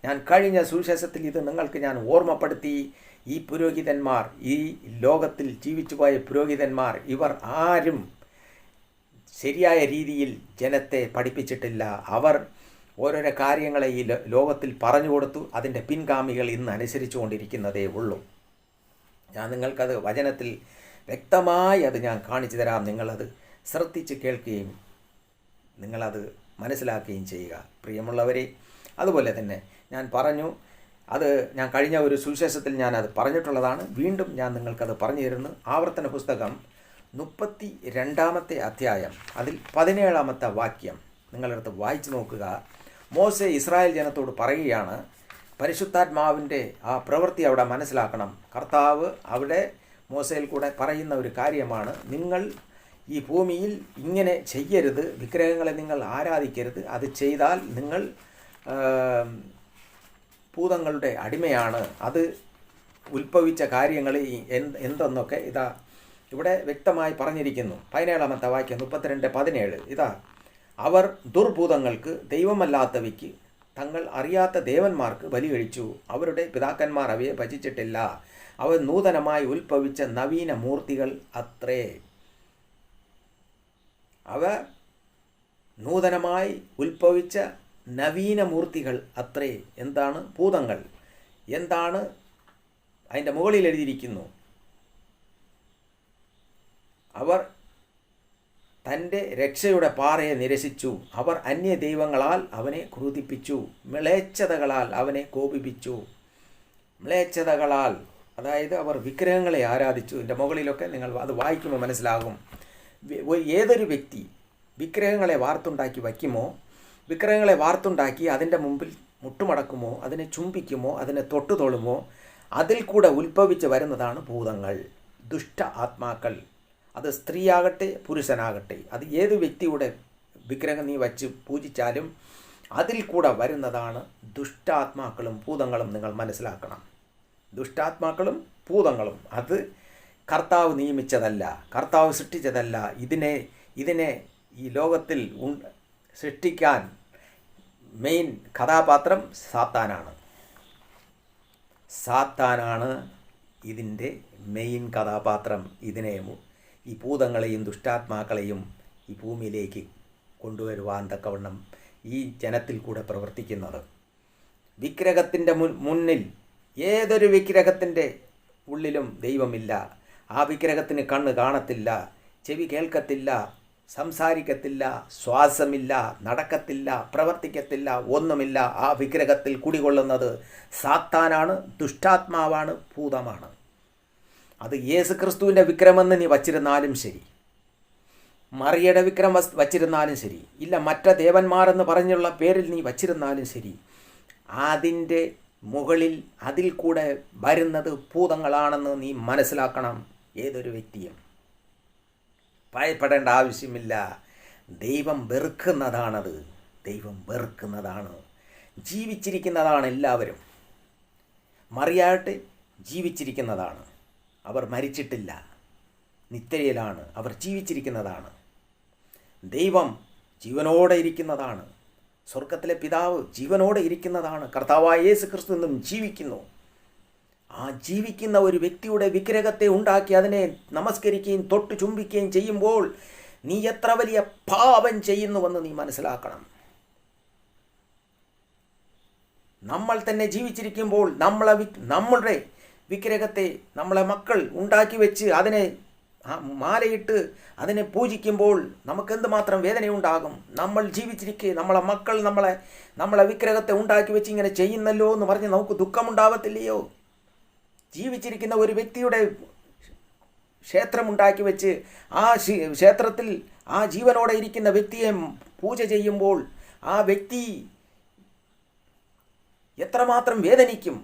ഞാൻ കഴിഞ്ഞ സുവിശേഷത്തിൽ ഇത് നിങ്ങൾക്ക് ഞാൻ ഓർമ്മപ്പെടുത്തി. ഈ പുരോഹിതന്മാർ, ഈ ലോകത്തിൽ ജീവിച്ചു പോയ പുരോഹിതന്മാർ, ഇവർ ആരും ശരിയായ രീതിയിൽ ജനത്തെ പഠിപ്പിച്ചിട്ടില്ല. അവർ ഓരോരോ കാര്യങ്ങളെ ഈ ലോകത്തിൽ പറഞ്ഞു കൊടുത്തു. അതിൻ്റെ പിൻഗാമികൾ ഇന്ന് അനുസരിച്ചു കൊണ്ടിരിക്കുന്നതേ ഉള്ളൂ. ഞാൻ നിങ്ങൾക്കത് വചനത്തിൽ വ്യക്തമായി അത് ഞാൻ കാണിച്ചു തരാം. നിങ്ങളത് ശ്രദ്ധിച്ച് കേൾക്കുകയും നിങ്ങളത് മനസ്സിലാക്കുകയും ചെയ്യുക. പ്രിയമുള്ളവരെ, അതുപോലെ തന്നെ ഞാൻ പറഞ്ഞു, അത് ഞാൻ കഴിഞ്ഞ ഒരു സുവിശേഷത്തിൽ ഞാനത് പറഞ്ഞിട്ടുള്ളതാണ്. വീണ്ടും ഞാൻ നിങ്ങൾക്കത് പറഞ്ഞു തരുന്നു. ആവർത്തന പുസ്തകം 32-ാമത്തെ അധ്യായം, അതിൽ 17-ാമത്തെ വാക്യം നിങ്ങളെടുത്ത് വായിച്ചു നോക്കുക. മോശെ ഇസ്രായേൽ ജനത്തോട് പറയുകയാണ്, പരിശുദ്ധാത്മാവിൻ്റെ ആ പ്രവൃത്തി അവിടെ മനസ്സിലാക്കണം. കർത്താവ് അവിടെ മോശയിൽ കൂടെ പറയുന്ന ഒരു കാര്യമാണ്, നിങ്ങൾ ഈ ഭൂമിയിൽ ഇങ്ങനെ ചെയ്യരുത്, വിഗ്രഹങ്ങളെ നിങ്ങൾ ആരാധിക്കരുത്. അത് ചെയ്താൽ നിങ്ങൾ ഭൂതങ്ങളുടെ അടിമയാണ്. അത് ഉത്ഭവിച്ച കാര്യങ്ങൾ എന്തെന്നൊക്കെ ഇതാ ഇവിടെ വ്യക്തമായി പറഞ്ഞിരിക്കുന്നു. 17-ാമത്തെ വാക്യം 32-17. ഇതാ, അവർ ദുർഭൂതങ്ങൾക്ക്, ദൈവമല്ലാത്തവയ്ക്ക്, തങ്ങൾ അറിയാത്ത ദേവന്മാർക്ക് ബലി കഴിച്ചു. അവരുടെ പിതാക്കന്മാർ അവയെ ഭജിച്ചിട്ടില്ല. അവ നൂതനമായി ഉത്ഭവിച്ച നവീന മൂർത്തികൾ അത്രേ. അവ നൂതനമായി ഉത്ഭവിച്ച നവീന മൂർത്തികൾ അത്രേ. എന്താണ് ഭൂതങ്ങൾ? എന്താണ് അതിൻ്റെ മുകളിൽ എഴുതിയിരിക്കുന്നു? അവർ തൻ്റെ രക്ഷയുടെ പാറയെ നിരസിച്ചു. അവർ അന്യ ദൈവങ്ങളാൽ അവനെ ക്രൂധിപ്പിച്ചു. മ്ലേച്ഛതകളാൽ അവനെ കോപിപ്പിച്ചു. മ്ലേച്ഛതകളാൽ, അതായത് അവർ വിഗ്രഹങ്ങളെ ആരാധിച്ചു. ഇതിൻ്റെ മുകളിലൊക്കെ നിങ്ങൾ അത് വായിക്കുമ്പോൾ മനസ്സിലാകും. ഏതൊരു വ്യക്തി വിഗ്രഹങ്ങളെ വാർത്തുണ്ടാക്കി വയ്ക്കുമോ, വിഗ്രഹങ്ങളെ വാർത്തുണ്ടാക്കി അതിൻ്റെ മുമ്പിൽ മുട്ടുമടക്കുമോ, അതിനെ ചുംബിക്കുമോ, അതിനെ തൊട്ടുതൊളുമോ, അതിൽ കൂടെ ഉത്ഭവിച്ച് വരുന്നതാണ് ഭൂതങ്ങൾ, ദുഷ്ട ആത്മാക്കൾ. അത് സ്ത്രീയാകട്ടെ പുരുഷനാകട്ടെ, അത് ഏത് വ്യക്തിയുടെ വിഗ്രഹം നീ വച്ച് പൂജിച്ചാലും അതിൽ കൂടെ വരുന്നതാണ് ദുഷ്ടാത്മാക്കളും ഭൂതങ്ങളും. നിങ്ങൾ മനസ്സിലാക്കണം, ദുഷ്ടാത്മാക്കളും ഭൂതങ്ങളും അത് കർത്താവ് നിയമിച്ചതല്ല, കർത്താവ് സൃഷ്ടിച്ചതല്ല. ഇതിനെ ഈ ലോകത്തിൽ സൃഷ്ടിക്കാൻ മെയിൻ കഥാപാത്രം സാത്താനാണ് ഇതിൻ്റെ മെയിൻ കഥാപാത്രം. ഈ ഭൂതങ്ങളെയും ദുഷ്ടാത്മാക്കളെയും ഈ ഭൂമിയിലേക്ക് കൊണ്ടുവരുവാൻ തക്കവണ്ണം ഈ ജനത്തിൽ കൂടെ പ്രവർത്തിക്കുന്നത്. വിഗ്രഹത്തിൻ്റെ മുന്നിൽ, ഏതൊരു വിഗ്രഹത്തിൻ്റെ ഉള്ളിലും ദൈവമില്ല. ആ വിഗ്രഹത്തിന് കണ്ണ് കാണത്തില്ല, ചെവി കേൾക്കത്തില്ല, സംസാരിക്കത്തില്ല, ശ്വാസമില്ല, നടക്കത്തില്ല, പ്രവർത്തിക്കത്തില്ല, ഒന്നുമില്ല. ആ വിഗ്രഹത്തിൽ കുടികൊള്ളുന്നത് സാത്താനാണ്, ദുഷ്ടാത്മാവാണ്, ഭൂതമാണ്. അത് യേശു ക്രിസ്തുവിൻ്റെ വിഗ്രഹമെന്ന് നീ വച്ചിരുന്നാലും ശരി, മറിയയുടെ വിഗ്രഹം വച്ചിരുന്നാലും ശരി, ഇല്ല മറ്റ ദേവന്മാരെന്ന് പറഞ്ഞുള്ള പേരിൽ നീ വച്ചിരുന്നാലും ശരി, അതിൻ്റെ മുകളിൽ അതിൽ കൂടെ വരുന്നത് ഭൂതങ്ങളാണെന്ന് നീ മനസ്സിലാക്കണം. ഏതൊരു വ്യക്തിയും ഭയപ്പെടേണ്ട ആവശ്യമില്ല. ദൈവം വെറുക്കുന്നതാണത്. ദൈവം വെറുക്കുന്നതാണ്. ജീവിച്ചിരിക്കുന്നതാണ് എല്ലാവരും. മറിയാട്ടെ ജീവിച്ചിരിക്കുന്നതാണ്. അവർ മരിച്ചിട്ടില്ല, നിത്യയിലാണ്. അവർ ജീവിച്ചിരിക്കുന്നതാണ്. ദൈവം ജീവനോടെ ഇരിക്കുന്നതാണ്. സ്വർഗത്തിലെ പിതാവ് ജീവനോടെ ഇരിക്കുന്നതാണ്. കർത്താവായ യേശു ക്രിസ്തു എന്നും ജീവിക്കുന്നു. ആ ജീവിക്കുന്ന ഒരു വ്യക്തിയുടെ വിഗ്രഹത്തെ ഉണ്ടാക്കി അതിനെ നമസ്കരിക്കുകയും തൊട്ട് ചുംബിക്കുകയും ചെയ്യുമ്പോൾ നീ എത്ര വലിയ പാപം ചെയ്യുന്നുവെന്ന് നീ മനസ്സിലാക്കണം. നമ്മൾ തന്നെ ജീവിച്ചിരിക്കുമ്പോൾ നമ്മളുടെ വിഗ്രഹത്തെ നമ്മളെ മക്കൾ ഉണ്ടാക്കി വെച്ച് അതിനെ മാലയിട്ട് അതിനെ പൂജിക്കുമ്പോൾ നമുക്കെന്തുമാത്രം വേദനയുണ്ടാകും. നമ്മൾ ജീവിച്ചിരിക്കെ നമ്മളെ മക്കൾ നമ്മളെ വിഗ്രഹത്തെ ഉണ്ടാക്കി വെച്ച് ഇങ്ങനെ ചെയ്യുന്നല്ലോ എന്ന് പറഞ്ഞ് നമുക്ക് ദുഃഖമുണ്ടാവത്തില്ലയോ? ജീവിച്ചിരിക്കുന്ന ഒരു വ്യക്തിയുടെ ക്ഷേത്രമുണ്ടാക്കി വെച്ച് ആ ക്ഷേത്രത്തിൽ ആ ജീവനോടെ ഇരിക്കുന്ന വ്യക്തിയെ പൂജ ചെയ്യുമ്പോൾ ആ വ്യക്തി എത്രമാത്രം വേദനിക്കും.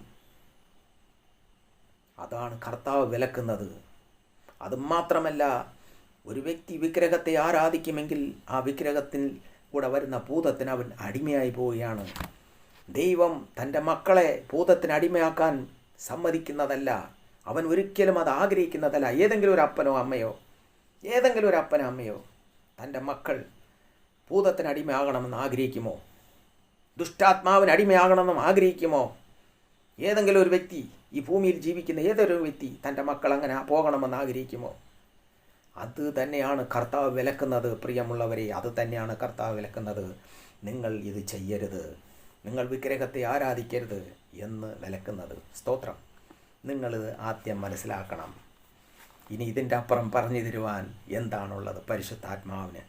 അതാണ് കർത്താവ് വിലക്കുന്നത്. അതുമാത്രമല്ല, ഒരു വ്യക്തി വിഗ്രഹത്തെ ആരാധിക്കുമെങ്കിൽ ആ വിഗ്രഹത്തിൽ കൂടെ വരുന്ന ഭൂതത്തിന് അവൻ അടിമയായി പോവുകയാണ്. ദൈവം തൻ്റെ മക്കളെ ഭൂതത്തിന് അടിമയാക്കാൻ സമ്മതിക്കുന്നതല്ല. അവൻ ഒരിക്കലും അത് ആഗ്രഹിക്കുന്നതല്ല. ഏതെങ്കിലും ഒരു അപ്പനോ അമ്മയോ തൻ്റെ മക്കൾ ഭൂതത്തിന് അടിമയാകണമെന്ന് ആഗ്രഹിക്കുമോ? ദുഷ്ടാത്മാവിന് അടിമയാകണമെന്ന് ആഗ്രഹിക്കുമോ? ഏതെങ്കിലും ഒരു വ്യക്തി, ഈ ഭൂമിയിൽ ജീവിക്കുന്ന ഏതൊരു വ്യക്തി തൻ്റെ മക്കൾ അങ്ങനെ പോകണമെന്ന് ആഗ്രഹിക്കുമോ? അത് തന്നെയാണ് കർത്താവ് വിലക്കുന്നത്. പ്രിയമുള്ളവരെ, അത് തന്നെയാണ് കർത്താവ് വിലക്കുന്നത്. നിങ്ങൾ ഇത് ചെയ്യരുത്, നിങ്ങൾ വിഗ്രഹത്തെ ആരാധിക്കരുത് എന്ന് വിലക്കുന്നത്. സ്തോത്രം. നിങ്ങളിത് ആദ്യം മനസ്സിലാക്കണം. ഇനി ഇതിൻ്റെ അപ്പുറം പറഞ്ഞു തരുവാൻ എന്താണുള്ളത് പരിശുദ്ധാത്മാവിന്?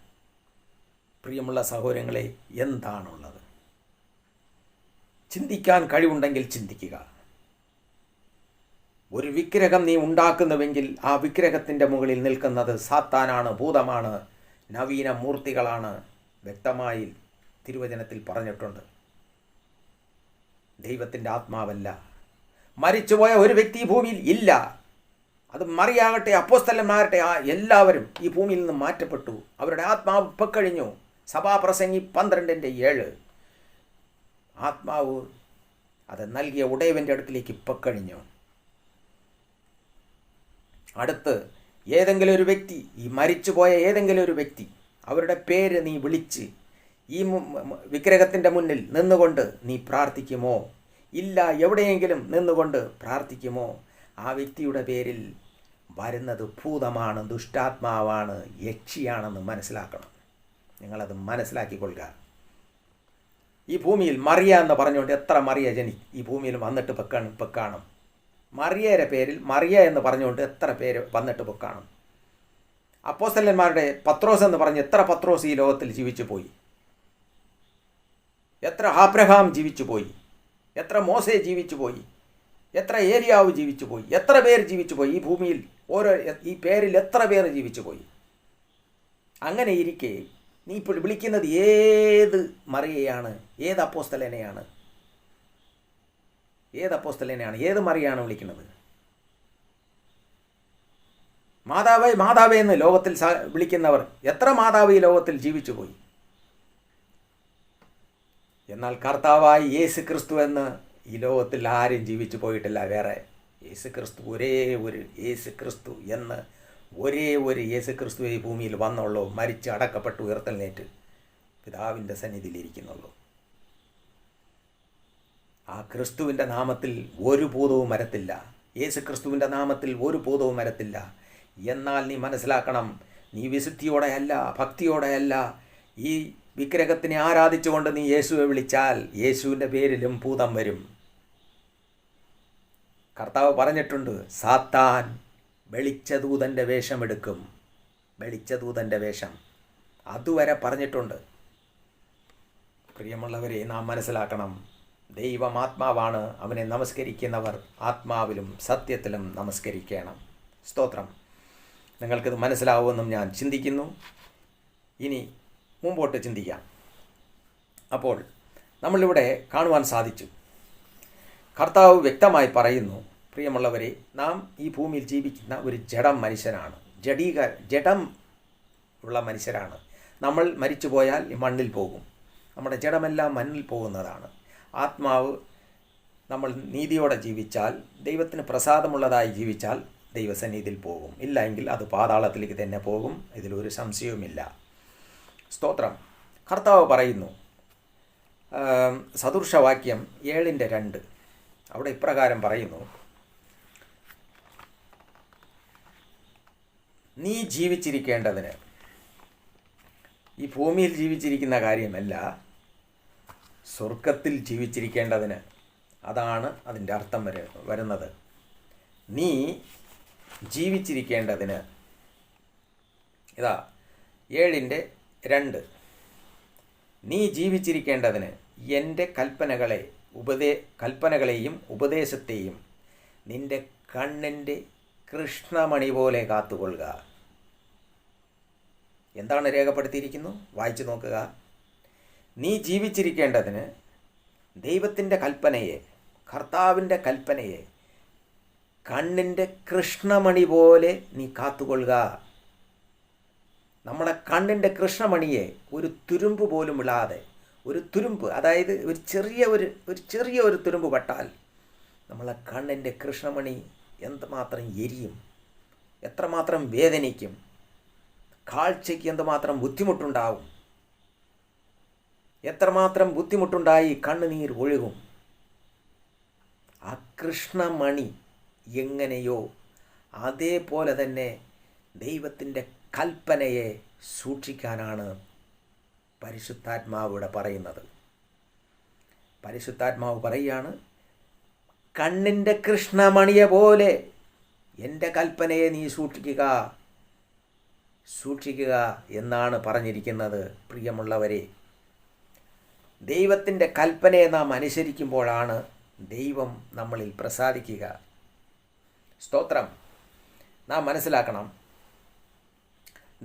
പ്രിയമുള്ള സഹോദരങ്ങളെ, എന്താണുള്ളത്? ചിന്തിക്കാൻ കഴിവുണ്ടെങ്കിൽ ചിന്തിക്കുക. ഒരു വിഗ്രഹം നീ ഉണ്ടാക്കുന്നുവെങ്കിൽ ആ വിഗ്രഹത്തിൻ്റെ മുകളിൽ നിൽക്കുന്നത് സാത്താനാണ്, ഭൂതമാണ്, നവീന മൂർത്തികളാണ്. വ്യക്തമായി തിരുവചനത്തിൽ പറഞ്ഞിട്ടുണ്ട്. ദൈവത്തിൻ്റെ ആത്മാവല്ല. മരിച്ചുപോയ ഒരു വ്യക്തി ഈ ഭൂമിയിൽ ഇല്ല. അത് മറിയാകട്ടെ, അപ്പോസ്തലന്മാരട്ടെ, എല്ലാവരും ഈ ഭൂമിയിൽ നിന്ന് മാറ്റപ്പെട്ടു. അവരുടെ ആത്മാവ് ഇപ്പക്കഴിഞ്ഞു. സഭാപ്രസംഗി 12:7 ആത്മാവ് അത് നൽകിയ ഉടയവൻ്റെ അടുക്കിലേക്ക് ഇപ്പക്കഴിഞ്ഞു. അടുത്ത് ഏതെങ്കിലും ഒരു വ്യക്തി, ഈ മരിച്ചുപോയ ഏതെങ്കിലും ഒരു വ്യക്തി, അവരുടെ പേര് നീ വിളിച്ച് ഈ വിഗ്രഹത്തിൻ്റെ മുന്നിൽ നിന്നുകൊണ്ട് നീ പ്രാർത്ഥിക്കുമോ? ഇല്ല, എവിടെയെങ്കിലും നിന്നുകൊണ്ട് പ്രാർത്ഥിക്കുമോ? ആ വ്യക്തിയുടെ പേരിൽ വരുന്നത് ഭൂതമാണ്, ദുഷ്ടാത്മാവാണ്, യക്ഷിയാണെന്ന് മനസ്സിലാക്കണം. നിങ്ങളത് മനസ്സിലാക്കിക്കൊള്ളുക. ഈ ഭൂമിയിൽ മറിയ എന്ന് പറഞ്ഞുകൊണ്ട് എത്ര മറിയ ഈ ഭൂമിയിൽ വന്നിട്ട് പൊക്കാണും. മറിയയുടെ പേരിൽ മറിയ എന്ന് പറഞ്ഞുകൊണ്ട് എത്ര പേര് വന്നിട്ട് പൊക്കാണും. അപ്പോസ്തലന്മാരുടെ പത്രോസ് എന്ന് പറഞ്ഞ് എത്ര പത്രോസ് ഈ ലോകത്തിൽ ജീവിച്ചു പോയി? എത്ര ആബ്രഹാം ജീവിച്ചു പോയി? എത്ര മോശെ ജീവിച്ചു പോയി? എത്ര ഏലിയാവ് ജീവിച്ചു പോയി? എത്ര പേര് ജീവിച്ചു പോയി ഈ ഭൂമിയിൽ? ഈ പേരിൽ എത്ര പേർ ജീവിച്ചു പോയി? അങ്ങനെ ഇരിക്കെ നീ ഇപ്പോൾ വിളിക്കുന്നത് ഏത് മറിയയാണ്? ഏത് അപ്പോസ്തലനെയാണ്? ഏത് മറിയാണ് വിളിക്കുന്നത്? മാതാവേ എന്ന് ലോകത്തിൽ വിളിക്കുന്നവർ എത്ര മാതാവ് ഈ ലോകത്തിൽ ജീവിച്ചു പോയി? എന്നാൽ കർത്താവായി യേശു ക്രിസ്തു എന്ന് ഈ ലോകത്തിൽ ആരും ജീവിച്ചു പോയിട്ടില്ല. വേറെ യേശു ക്രിസ്തു, ഒരേ ഒരു യേശു ക്രിസ്തു എന്ന് ഒരേ ഒരു യേശു ക്രിസ്തു ഈ ഭൂമിയിൽ വന്നുള്ളൂ. മരിച്ച് അടക്കപ്പെട്ട് ഉയർത്തെഴുന്നേറ്റ് പിതാവിൻ്റെ സന്നിധിയിലിരിക്കുന്നുള്ളൂ. ആ ക്രിസ്തുവിൻ്റെ നാമത്തിൽ ഒരു ഭൂതവും വരത്തില്ല. യേശു ക്രിസ്തുവിൻ്റെ നാമത്തിൽ ഒരു ഭൂതവും വരത്തില്ല. എന്നാൽ നീ മനസ്സിലാക്കണം, നീ വിശുദ്ധിയോടെയല്ല, ഭക്തിയോടെയല്ല ഈ വിഗ്രഹത്തിനെ ആരാധിച്ചുകൊണ്ട് നീ യേശുവെ വിളിച്ചാൽ യേശുവിൻ്റെ പേരിലും ഭൂതം വരും. കർത്താവ് പറഞ്ഞിട്ടുണ്ട്, സാത്താൻ വെളിച്ചദൂതൻ്റെ വേഷമെടുക്കും. വെളിച്ചദൂതൻ്റെ വേഷം. അതുവരെ പറഞ്ഞിട്ടുണ്ട്. പ്രിയമുള്ളവരെ, നാം മനസ്സിലാക്കണം, ദൈവം ആത്മാവാണ്. അവനെ നമസ്കരിക്കുന്നവർ ആത്മാവിലും സത്യത്തിലും നമസ്കരിക്കണം. സ്തോത്രം. നിങ്ങൾക്കിത് മനസ്സിലാവുമെന്നും ഞാൻ ചിന്തിക്കുന്നു. ഇനി മുമ്പോട്ട് ചിന്തിക്കാം. അപ്പോൾ നമ്മളിവിടെ കാണുവാൻ സാധിച്ചു, കർത്താവ് വ്യക്തമായി പറയുന്നു, പ്രിയമുള്ളവരെ, നാം ഈ ഭൂമിയിൽ ജീവിക്കുന്ന ഒരു ജഡം മനുഷ്യനാണ്, ജഡം ഉള്ള മനുഷ്യരാണ്. നമ്മൾ മരിച്ചു പോയാൽ മണ്ണിൽ പോകും. നമ്മുടെ ജഡമെല്ലാം മണ്ണിൽ പോകുന്നതാണ്. ആത്മാവ് നമ്മൾ നീതിയോടെ ജീവിച്ചാൽ, ദൈവത്തിന് പ്രസാദമുള്ളതായി ജീവിച്ചാൽ ദൈവസന്നിധിയിൽ പോകും. ഇല്ല എങ്കിൽ അത് പാതാളത്തിലേക്ക് തന്നെ പോകും. ഇതിലൊരു സംശയവുമില്ല. സ്തോത്രം. കർത്താവ് പറയുന്നു, സദൃശവാക്യം 7:2 അവിടെ ഇപ്രകാരം പറയുന്നു, നീ ജീവിച്ചിരിക്കേണ്ടതിന്, ഈ ഭൂമിയിൽ ജീവിച്ചിരിക്കുന്ന കാര്യമല്ല, സ്വർഗത്തിൽ ജീവിച്ചിരിക്കേണ്ടതിന്. അതാണ് അതിൻ്റെ അർത്ഥം വരുന്നത്. നീ ജീവിച്ചിരിക്കേണ്ടതിന്. ഇതാ 7:2, നീ ജീവിച്ചിരിക്കേണ്ടതിന് എൻ്റെ കൽപ്പനകളെയും ഉപദേശത്തെയും നിൻ്റെ കണ്ണിൻ്റെ കൃഷ്ണമണി പോലെ കാത്തുകൊള്ളുക. എന്താണ് രേഖപ്പെടുത്തിയിരിക്കുന്നു? വായിച്ചു നോക്കുക. നീ ജീവിച്ചിരിക്കേണ്ടതിന് ദൈവത്തിൻ്റെ കൽപ്പനയെ, കർത്താവിൻ്റെ കൽപ്പനയെ കണ്ണിൻ്റെ കൃഷ്ണമണി പോലെ നീ കാത്തുകൊള്ളുക. നമ്മുടെ കണ്ണിൻ്റെ കൃഷ്ണമണിയെ ഒരു തുരുമ്പ് പോലും ഇടാതെ, ഒരു തുരുമ്പ്, അതായത് ഒരു ചെറിയ ഒരു തുരുമ്പ് പട്ടാൽ നമ്മളെ കണ്ണിൻ്റെ കൃഷ്ണമണി എന്തുമാത്രം എരിയും, എത്രമാത്രം വേദനിക്കും, കാഴ്ചയ്ക്ക് എന്തുമാത്രം ബുദ്ധിമുട്ടുണ്ടാവും, എത്രമാത്രം ബുദ്ധിമുട്ടുണ്ടായി കണ്ണുനീർ ഒഴുകും. ആ കൃഷ്ണമണി എങ്ങനെയോ അതേപോലെ തന്നെ ദൈവത്തിൻ്റെ കൽപ്പനയെ സൂക്ഷിക്കാനാണ് പരിശുദ്ധാത്മാവ് ഇവിടെ പറയുന്നത്. പരിശുദ്ധാത്മാവ് പറയുകയാണ്, കണ്ണിൻ്റെ കൃഷ്ണമണിയെ പോലെ എൻ്റെ കൽപ്പനയെ നീ സൂക്ഷിക്കുക എന്നാണ് പറഞ്ഞിരിക്കുന്നത്. പ്രിയമുള്ളവരെ, ദൈവത്തിൻ്റെ കൽപ്പനയെ നാം അനുസരിക്കുമ്പോഴാണ് ദൈവം നമ്മളിൽ പ്രസാദിക്കുക. സ്തോത്രം. നാം മനസ്സിലാക്കണം,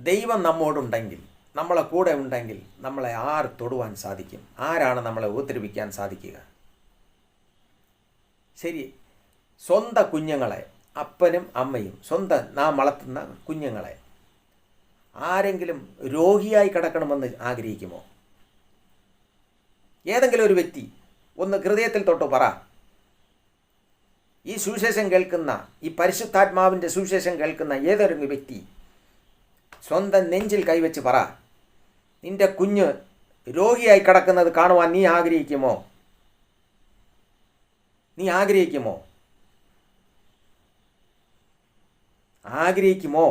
ദൈവം നമ്മോടുണ്ടെങ്കിൽ, നമ്മളെ കൂടെ ഉണ്ടെങ്കിൽ നമ്മളെ ആര് തൊടുവാൻ സാധിക്കും? ആരാണ് നമ്മളെ ഉപദ്രവിക്കാൻ സാധിക്കുക? ശരി, സ്വന്തം കുഞ്ഞുങ്ങളെ, അപ്പനും അമ്മയും, നാം വളർത്തുന്ന കുഞ്ഞുങ്ങളെ ആരെങ്കിലും രോഗിയായി കിടക്കണമെന്ന് ആഗ്രഹിക്കുമോ? ഏതെങ്കിലും ഒരു വ്യക്തി ഒന്ന് ഹൃദയത്തിൽ തൊട്ട് പറ. ഈ സുവിശേഷം കേൾക്കുന്ന, ഈ പരിശുദ്ധാത്മാവിൻ്റെ സുവിശേഷം കേൾക്കുന്ന ഏതൊരു വ്യക്തി സ്വന്തം നെഞ്ചിൽ കൈവച്ച് പറ, നിന്റെ കുഞ്ഞ് രോഗിയായി കിടക്കുന്നത് കാണുവാൻ നീ ആഗ്രഹിക്കുമോ? ആഗ്രഹിക്കുമോ?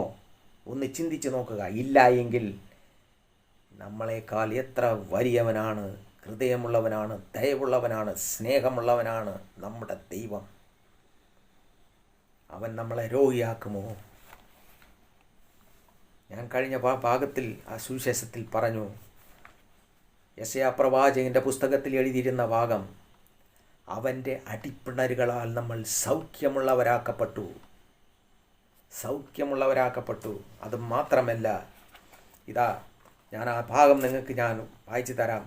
ഒന്ന് ചിന്തിച്ച് നോക്കുക. ഇല്ല എങ്കിൽ നമ്മളെക്കാൾ എത്ര വലിയവനാണ്, ഹൃദയമുള്ളവനാണ്, ദയവുള്ളവനാണ്, സ്നേഹമുള്ളവനാണ് നമ്മുടെ ദൈവം. അവൻ നമ്മളെ രോഗിയാക്കുമോ? ഞാൻ കഴിഞ്ഞ ഭാഗത്തിൽ ആ സുവിശേഷത്തിൽ പറഞ്ഞു, യെശയ്യാ പ്രവാചകൻ്റെ പുസ്തകത്തിൽ എഴുതിയിരുന്ന ഭാഗം, അവൻ്റെ അടിപ്പിണരുകളാൽ നമ്മൾ സൗഖ്യമുള്ളവരാക്കപ്പെട്ടു. അത് മാത്രമല്ല, ഇതാ ഞാൻ ആ ഭാഗം നിങ്ങൾക്ക് ഞാൻ വായിച്ചു തരാം.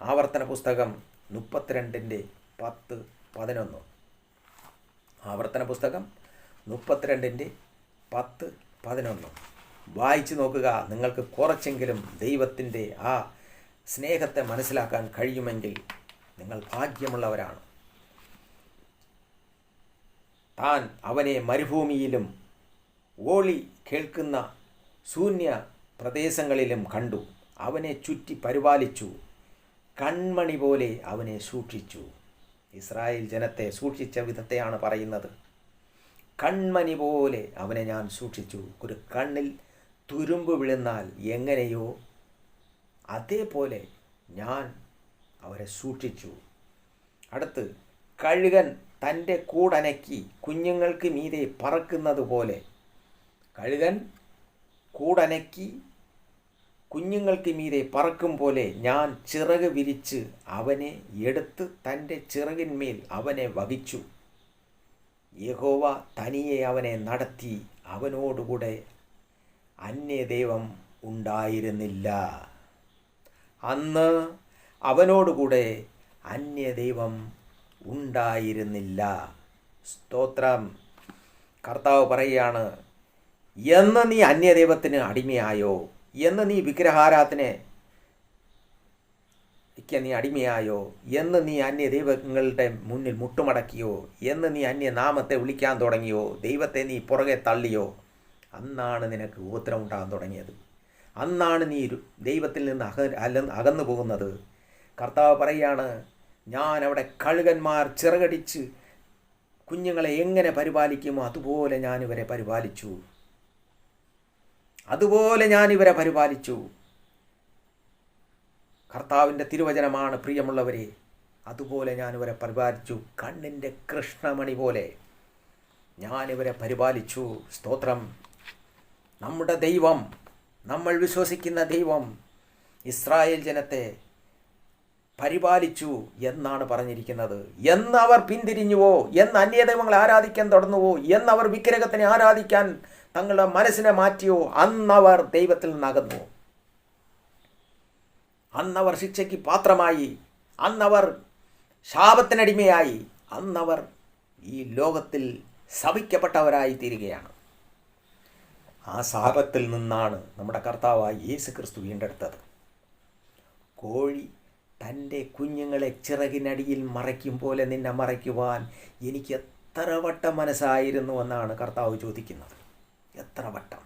ആവർത്തന പുസ്തകം 32:10-11. ആവർത്തന പുസ്തകം 32:10-11 വായിച്ചു നോക്കുക. നിങ്ങൾക്ക് കുറച്ചെങ്കിലും ദൈവത്തിൻ്റെ ആ സ്നേഹത്തെ മനസ്സിലാക്കാൻ കഴിയുമെങ്കിൽ നിങ്ങൾ ഭാഗ്യമുള്ളവരാണ്. താൻ അവനെ മരുഭൂമിയിലും ഓളി കേൾക്കുന്ന ശൂന്യ പ്രദേശങ്ങളിലും കണ്ടു. അവനെ ചുറ്റി പരിപാലിച്ചു, കൺമണി പോലെ അവനെ സൂക്ഷിച്ചു. ഇസ്രായേൽ ജനത്തെ സൂക്ഷിച്ച വിധത്തെയാണ് പറയുന്നത്. കൺമണി പോലെ അവനെ ഞാൻ സൂക്ഷിച്ചു. ഒരു കണ്ണിൽ തുരുമ്പ് വീഴുന്നാൽ എങ്ങനെയോ അതേപോലെ ഞാൻ അവരെ സൂക്ഷിച്ചു. അടുത്ത്, കഴുകൻ തൻ്റെ കൂടനക്കി കുഞ്ഞുങ്ങൾക്ക് മീതെ പറക്കുന്നത് പോലെ, കഴുകൻ കൂടനക്കി കുഞ്ഞുങ്ങൾക്ക് മീതെ പറക്കും പോലെ ഞാൻ ചിറക് വിരിച്ച് അവനെ എടുത്ത് തൻ്റെ ചിറകിന്മേൽ അവനെ വഹിച്ചു. യഹോവ തനിയെ അവനെ നടത്തി, അവനോടുകൂടെ അന്യദൈവം ഉണ്ടായിരുന്നില്ല. അന്ന് അവനോടുകൂടെ അന്യദൈവം ഉണ്ടായിരുന്നില്ല. സ്തോത്രം. കർത്താവ് പറയുകയാണ്, എന്ന് നീ അന്യദൈവത്തിന് അടിമയായോ, എന്ന് നീ വിഗ്രഹാരാധനയ്ക്ക് നീ അടിമയായോ, എന്ന് നീ അന്യദൈവങ്ങളുടെ മുന്നിൽ മുട്ടുമടക്കിയോ, എന്ന് നീ അന്യനാമത്തെ വിളിക്കാൻ തുടങ്ങിയോ, ദൈവത്തെ നീ പുറകെ തള്ളിയോ, അന്നാണ് നിനക്ക് ഉപദ്രവം ഉണ്ടാകാൻ തുടങ്ങിയത്. അന്നാണ് നീ ദൈവത്തിൽ നിന്ന് അകന്നു പോകുന്നത്. കർത്താവ് പറയുകയാണ്, ഞാൻ അവിടെ കഴുകന്മാർ ചിറകടിച്ച് കുഞ്ഞുങ്ങളെ എങ്ങനെ പരിപാലിക്കുമോ അതുപോലെ ഞാനിവരെ പരിപാലിച്ചു. കർത്താവിൻ്റെ തിരുവചനമാണ് പ്രിയമുള്ളവരെ. അതുപോലെ ഞാനിവരെ പരിപാലിച്ചു. കണ്ണിൻ്റെ കൃഷ്ണമണി പോലെ ഞാനിവരെ പരിപാലിച്ചു. സ്തോത്രം. നമ്മുടെ ദൈവം, നമ്മൾ വിശ്വസിക്കുന്ന ദൈവം ഇസ്രായേൽ ജനത്തെ പരിപാലിച്ചു എന്നാണ് പറഞ്ഞിരിക്കുന്നത്. എന്നവർ പിന്തിരിഞ്ഞുവോ, എന്ന് അന്യദൈവങ്ങളെ ആരാധിക്കാൻ തുടർന്നുവോ, എന്നവർ വിഗ്രഹത്തിനെ ആരാധിക്കാൻ തങ്ങളുടെ മനസ്സിനെ മാറ്റിയോ, അന്നവർ ദൈവത്തിൽ നിന്നകന്നു. അന്നവർ ശിക്ഷയ്ക്ക് പാത്രമായി, അന്നവർ ശാപത്തിനടിമയായി, അന്നവർ ഈ ലോകത്തിൽ ശപിക്കപ്പെട്ടവരായി തീരുകയാണ്. ആ ശാപത്തിൽ നിന്നാണ് നമ്മുടെ കർത്താവായ യേശു ക്രിസ്തു വീണ്ടെടുത്തത്. കോഴി തൻ്റെ കുഞ്ഞുങ്ങളെ ചിറകിനടിയിൽ മറയ്ക്കും പോലെ നിന്നെ മറയ്ക്കുവാൻ എനിക്ക് എത്ര വട്ടം മനസ്സായിരുന്നു എന്നാണ് കർത്താവ് ചോദിക്കുന്നത്. എത്ര വട്ടം?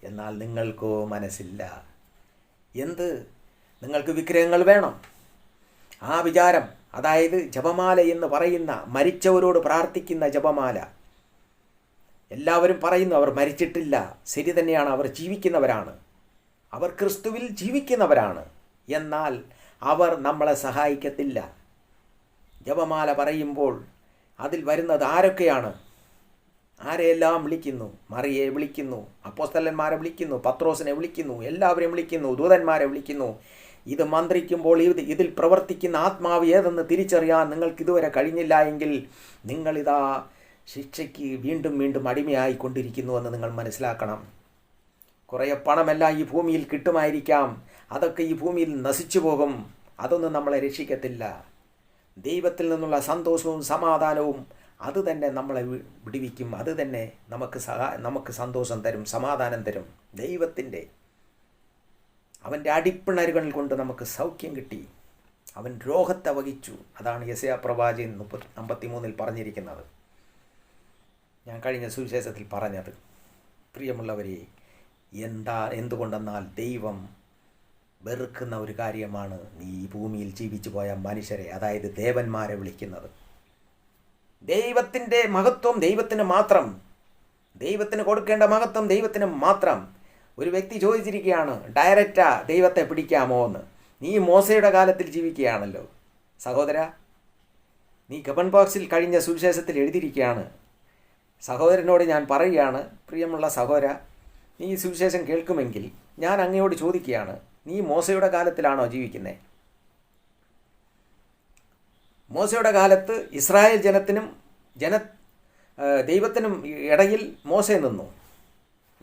എന്നാൽ നിങ്ങൾക്കോ മനസ്സില്ല. എന്ത്? നിങ്ങൾക്ക് വിഗ്രഹങ്ങൾ വേണം. ആ വിചാരം, അതായത് ജപമാല എന്ന് പറയുന്ന മരിച്ചവരോട് പ്രാർത്ഥിക്കുന്ന ജപമാല. എല്ലാവരും പറയുന്നു അവർ മരിച്ചിട്ടില്ല. ശരി തന്നെയാണ്, അവർ ജീവിക്കുന്നവരാണ്, അവർ ക്രിസ്തുവിൽ ജീവിക്കുന്നവരാണ്. എന്നാൽ അവർ നമ്മളെ സഹായിക്കത്തില്ല. ജപമാല പറയുമ്പോൾ അതിൽ വരുന്നത് ആരൊക്കെയാണ്? ആരെയെല്ലാം വിളിക്കുന്നു? മറിയെ വിളിക്കുന്നു, അപ്പോസ്തലന്മാരെ വിളിക്കുന്നു, പത്രോസിനെ വിളിക്കുന്നു, എല്ലാവരെയും വിളിക്കുന്നു, ദൂതന്മാരെ വിളിക്കുന്നു. ഇത് മന്ത്രിക്കുമ്പോൾ ഇതിൽ പ്രവർത്തിക്കുന്ന ആത്മാവ് ഏതെന്ന് തിരിച്ചറിയാൻ നിങ്ങൾക്ക് ഇതുവരെ കഴിഞ്ഞില്ല എങ്കിൽ നിങ്ങളിതാ ശിക്ഷയ്ക്ക് വീണ്ടും വീണ്ടും അടിമയായിക്കൊണ്ടിരിക്കുന്നുവെന്ന് നിങ്ങൾ മനസ്സിലാക്കണം. കുറേ പണമെല്ലാം ഈ ഭൂമിയിൽ കിട്ടുമായിരിക്കാം, അതൊക്കെ ഈ ഭൂമിയിൽ നശിച്ചു പോകും. അതൊന്നും നമ്മളെ രക്ഷിക്കത്തില്ല. ദൈവത്തിൽ നിന്നുള്ള സന്തോഷവും സമാധാനവും അത് തന്നെ നമ്മളെ വിടുവിക്കും. അത് തന്നെ നമുക്ക് സന്തോഷം തരും, സമാധാനം തരും. അവൻ്റെ അടിപ്പിണരുകൾ കൊണ്ട് നമുക്ക് സൗഖ്യം കിട്ടി. അവൻ രോഗത്തെ വഹിച്ചു. അതാണ് യെശയ്യാ പ്രവാചകൻ 53 പറഞ്ഞിരിക്കുന്നത്. ഞാൻ കഴിഞ്ഞ സുവിശേഷത്തിൽ പറഞ്ഞത്. പ്രിയമുള്ളവരെ, എന്തുകൊണ്ടെന്നാൽ ദൈവം വെറുക്കുന്ന ഒരു കാര്യമാണ് നീ ഈ ഭൂമിയിൽ ജീവിച്ചു പോയ മനുഷ്യരെ, അതായത് ദേവന്മാരെ വിളിക്കുന്നത്. ദൈവത്തിൻ്റെ മഹത്വം ദൈവത്തിന് മാത്രം, ദൈവത്തിന് കൊടുക്കേണ്ട മഹത്വം ദൈവത്തിന് മാത്രം. ഒരു വ്യക്തി ചോദിച്ചിരിക്കുകയാണ്, ഡയറക്റ്റാ ദൈവത്തെ പിടിക്കാമോ എന്ന്. നീ മോശയുടെ കാലത്തിൽ ജീവിക്കുകയാണല്ലോ സഹോദര. നീ കമന്റ് ബോക്സിൽ കഴിഞ്ഞ സുവിശേഷത്തിൽ എഴുതിയിരിക്കുകയാണ്. സഹോദരനോട് ഞാൻ പറയുകയാണ്, പ്രിയമുള്ള സഹോദര, നീ ഈ സുവിശേഷം കേൾക്കുമെങ്കിൽ ഞാൻ അങ്ങയോട് ചോദിക്കുകയാണ്, നീ മോശയുടെ കാലത്തിലാണോ ജീവിക്കുന്നത്? മോശയുടെ കാലത്ത് ഇസ്രായേൽ ദൈവത്തിനും ഇടയിൽ മോശ നിന്നു.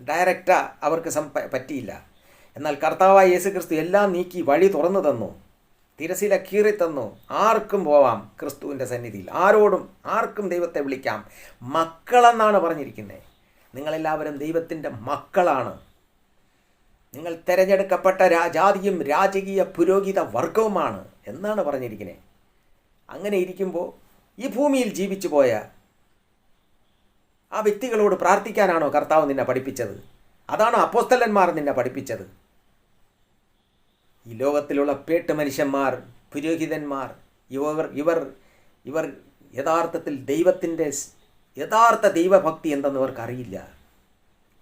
ഡയറക്റ്റാ അവർക്ക് പറ്റിയില്ല. എന്നാൽ കർത്താവായ യേശു ക്രിസ്തു എല്ലാം നീക്കി വഴി തുറന്നു തന്നു, തിരശീല കീറി തന്നു. ആർക്കും പോവാം ക്രിസ്തുവിൻ്റെ സന്നിധിയിൽ, ആർക്കും ദൈവത്തെ വിളിക്കാം. മക്കളെന്നാണ് പറഞ്ഞിരിക്കുന്നത്. നിങ്ങളെല്ലാവരും ദൈവത്തിൻ്റെ മക്കളാണ്. നിങ്ങൾ തിരഞ്ഞെടുക്കപ്പെട്ട ജാതിയും രാജകീയ പുരോഹിത വർഗവുമാണ് എന്നാണ് പറഞ്ഞിരിക്കുന്നത്. അങ്ങനെ ഇരിക്കുമ്പോൾ ഈ ഭൂമിയിൽ ജീവിച്ചു പോയ ആ വ്യക്തികളോട് പ്രാർത്ഥിക്കാനാണോ കർത്താവ് നിന്നെ പഠിപ്പിച്ചത്? അതാണോ അപ്പോസ്തലന്മാർ നിന്നെ പഠിപ്പിച്ചത്? ഈ ലോകത്തിലുള്ള പേട്ട് മനുഷ്യന്മാർ, പുരോഹിതന്മാർ, ഇവർ യഥാർത്ഥത്തിൽ ദൈവത്തിൻ്റെ യഥാർത്ഥ ദൈവഭക്തി എന്തെന്ന് ഇവർക്കറിയില്ല.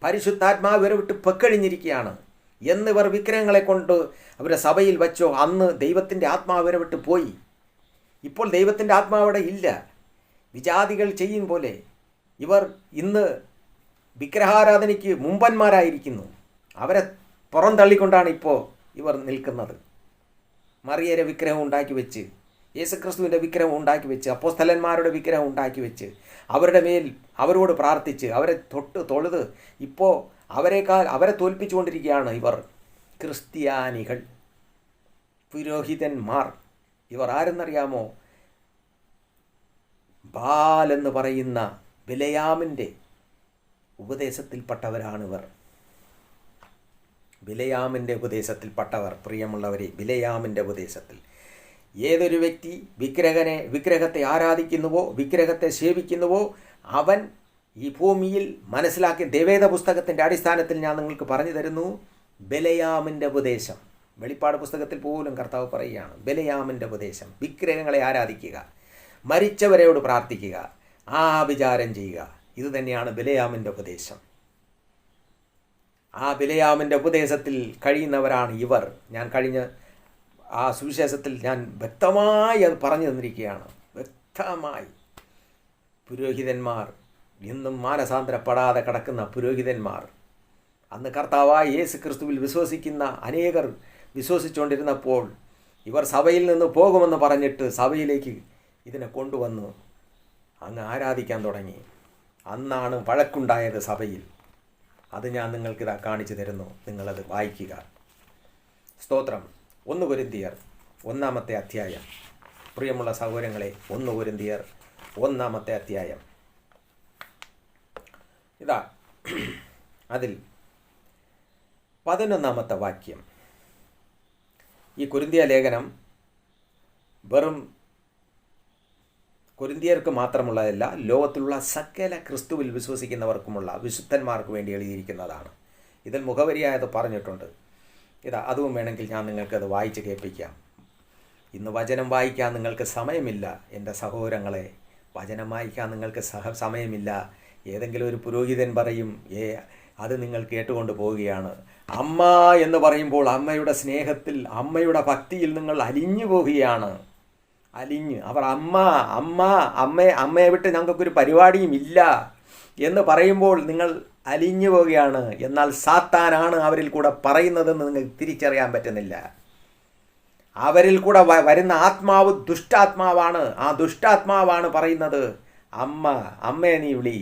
പരിശുദ്ധാത്മാവ് ഇവരെ വിട്ട് പൊക്കഴിഞ്ഞിരിക്കുകയാണ്. എന്നിവർ വിഗ്രഹങ്ങളെ കൊണ്ട് അവരുടെ സഭയിൽ വച്ചോ അന്ന് ദൈവത്തിൻ്റെ ആത്മാവ് ഇവരെ വിട്ട് പോയി. ഇപ്പോൾ ദൈവത്തിൻ്റെ ആത്മാവ് അവിടെ ഇല്ല. വിജാതികൾ ചെയ്യും പോലെ ഇവർ ഇന്ന് വിഗ്രഹാരാധനയ്ക്ക് മുമ്പന്മാരായിരിക്കുന്നു. അവരെ പുറം തള്ളിക്കൊണ്ടാണ് ഇപ്പോൾ ഇവർ നിൽക്കുന്നത്. മറിയയുടെ വിഗ്രഹം ഉണ്ടാക്കി വെച്ച്, യേശുക്രിസ്തുവിൻ്റെ വിഗ്രഹം ഉണ്ടാക്കി വെച്ച്, അപ്പോസ്തലന്മാരുടെ വിഗ്രഹം ഉണ്ടാക്കി വെച്ച്, അവരുടെ മേൽ അവരോട് പ്രാർത്ഥിച്ച്, അവരെ തൊഴുത് ഇപ്പോൾ അവരെ തോൽപ്പിച്ചുകൊണ്ടിരിക്കുകയാണ് ഇവർ ക്രിസ്ത്യാനികൾ, പുരോഹിതന്മാർ. ഇവർ ആരെന്നറിയാമോ? ബാൽ എന്ന് പറയുന്ന ബിലയാമിൻ്റെ ഉപദേശത്തിൽപ്പെട്ടവരാണിവർ. ബിലയാമിൻ്റെ ഉപദേശത്തിൽപ്പെട്ടവർ, പ്രിയമുള്ളവരെ, ബിലയാമിൻ്റെ ഉപദേശത്തിൽ. ഏതൊരു വ്യക്തി വിഗ്രഹത്തെ ആരാധിക്കുന്നുവോ, വിഗ്രഹത്തെ സേവിക്കുന്നുവോ, അവൻ ഈ ഭൂമിയിൽ മനസ്സിലാക്കിയ ദേവേദ പുസ്തകത്തിൻ്റെ അടിസ്ഥാനത്തിൽ ഞാൻ നിങ്ങൾക്ക് പറഞ്ഞു തരുന്നു, ബിലയാമിൻ്റെ ഉപദേശം. വെളിപ്പാട് പുസ്തകത്തിൽ പോലും കർത്താവ് പറയുകയാണ്, ബിലയാമിൻ്റെ ഉപദേശം. വിഗ്രഹങ്ങളെ ആരാധിക്കുക, മരിച്ചവരോട് പ്രാർത്ഥിക്കുക, വിചാരം ചെയ്യുക. ഇത് തന്നെയാണ് ബിലയാമിൻ്റെ ഉപദേശം. ആ ബിലയാമിൻ്റെ ഉപദേശത്തിൽ കഴിയുന്നവരാണ് ഇവർ. ഞാൻ കഴിഞ്ഞ ആ സുവിശേഷത്തിൽ ഞാൻ വ്യക്തമായി അത് പറഞ്ഞു തന്നിരിക്കുകയാണ്. വ്യക്തമായി പുരോഹിതന്മാർ, ഇന്നും മാനസാന്തരപ്പെടാതെ കിടക്കുന്ന പുരോഹിതന്മാർ, അന്ന് കർത്താവായ യേശു ക്രിസ്തുവിൽ വിശ്വസിക്കുന്ന അനേകർ വിശ്വസിച്ചുകൊണ്ടിരുന്നപ്പോൾ ഇവർ സഭയിൽ നിന്ന് പോകുമെന്ന് പറഞ്ഞിട്ട് സഭയിലേക്ക് ഇതിനെ കൊണ്ടുവന്ന് അങ്ങ് ആരാധിക്കാൻ തുടങ്ങി. അന്നാണ് വഴക്കുണ്ടായത് സഭയിൽ. അത് ഞാൻ നിങ്ങൾക്കിതാ കാണിച്ചു തരുന്നു, നിങ്ങളത് വായിക്കുക. സ്തോത്രം. 1 കൊരിന്ത്യർ 1-ാമത്തെ അധ്യായം. പ്രിയമുള്ള സഹോദരങ്ങളെ, 1 കൊരിന്ത്യർ 1-ാമത്തെ അധ്യായം. ഇതാ അതിൽ 11-ാമത്തെ വാക്യം. ഈ കൊരിന്ത്യ ലേഖനം വെറും കൊരിന്ത്യർക്ക് മാത്രമുള്ളതല്ല, ലോകത്തിലുള്ള സകല ക്രിസ്തുവിൽ വിശ്വസിക്കുന്നവർക്കുമുള്ള വിശുദ്ധന്മാർക്ക് വേണ്ടി എഴുതിയിരിക്കുന്നതാണ്. ഇതിൽ മുഖവരിയായത് പറഞ്ഞിട്ടുണ്ട്. ഇതാ അതും വേണമെങ്കിൽ ഞാൻ നിങ്ങൾക്കത് വായിച്ച് കേൾപ്പിക്കാം. ഇന്ന് വചനം വായിക്കാൻ നിങ്ങൾക്ക് സമയമില്ല എൻ്റെ സഹോദരങ്ങളെ, വചനം വായിക്കാൻ നിങ്ങൾക്ക് സമയമില്ല. ഏതെങ്കിലും ഒരു പുരോഹിതൻ പറയും, അത് നിങ്ങൾ കേട്ടുകൊണ്ട് പോവുകയാണ്. അമ്മ എന്ന് പറയുമ്പോൾ അമ്മയുടെ സ്നേഹത്തിൽ, അമ്മയുടെ ഭക്തിയിൽ നിങ്ങൾ അലിഞ്ഞു പോവുകയാണ്. അവർ അമ്മയെ വിട്ട് ഞങ്ങൾക്കൊരു പരിപാടിയും ഇല്ല എന്ന് പറയുമ്പോൾ നിങ്ങൾ അലിഞ്ഞു പോവുകയാണ്. എന്നാൽ സാത്താനാണ് അവരിൽ കൂടെ പറയുന്നതെന്ന് നിങ്ങൾക്ക് തിരിച്ചറിയാൻ പറ്റുന്നില്ല. അവരിൽ കൂടെ വരുന്ന ആത്മാവ് ദുഷ്ടാത്മാവാണ്. ആ ദുഷ്ടാത്മാവാണ് പറയുന്നത്, അമ്മയെ നീ വിളി.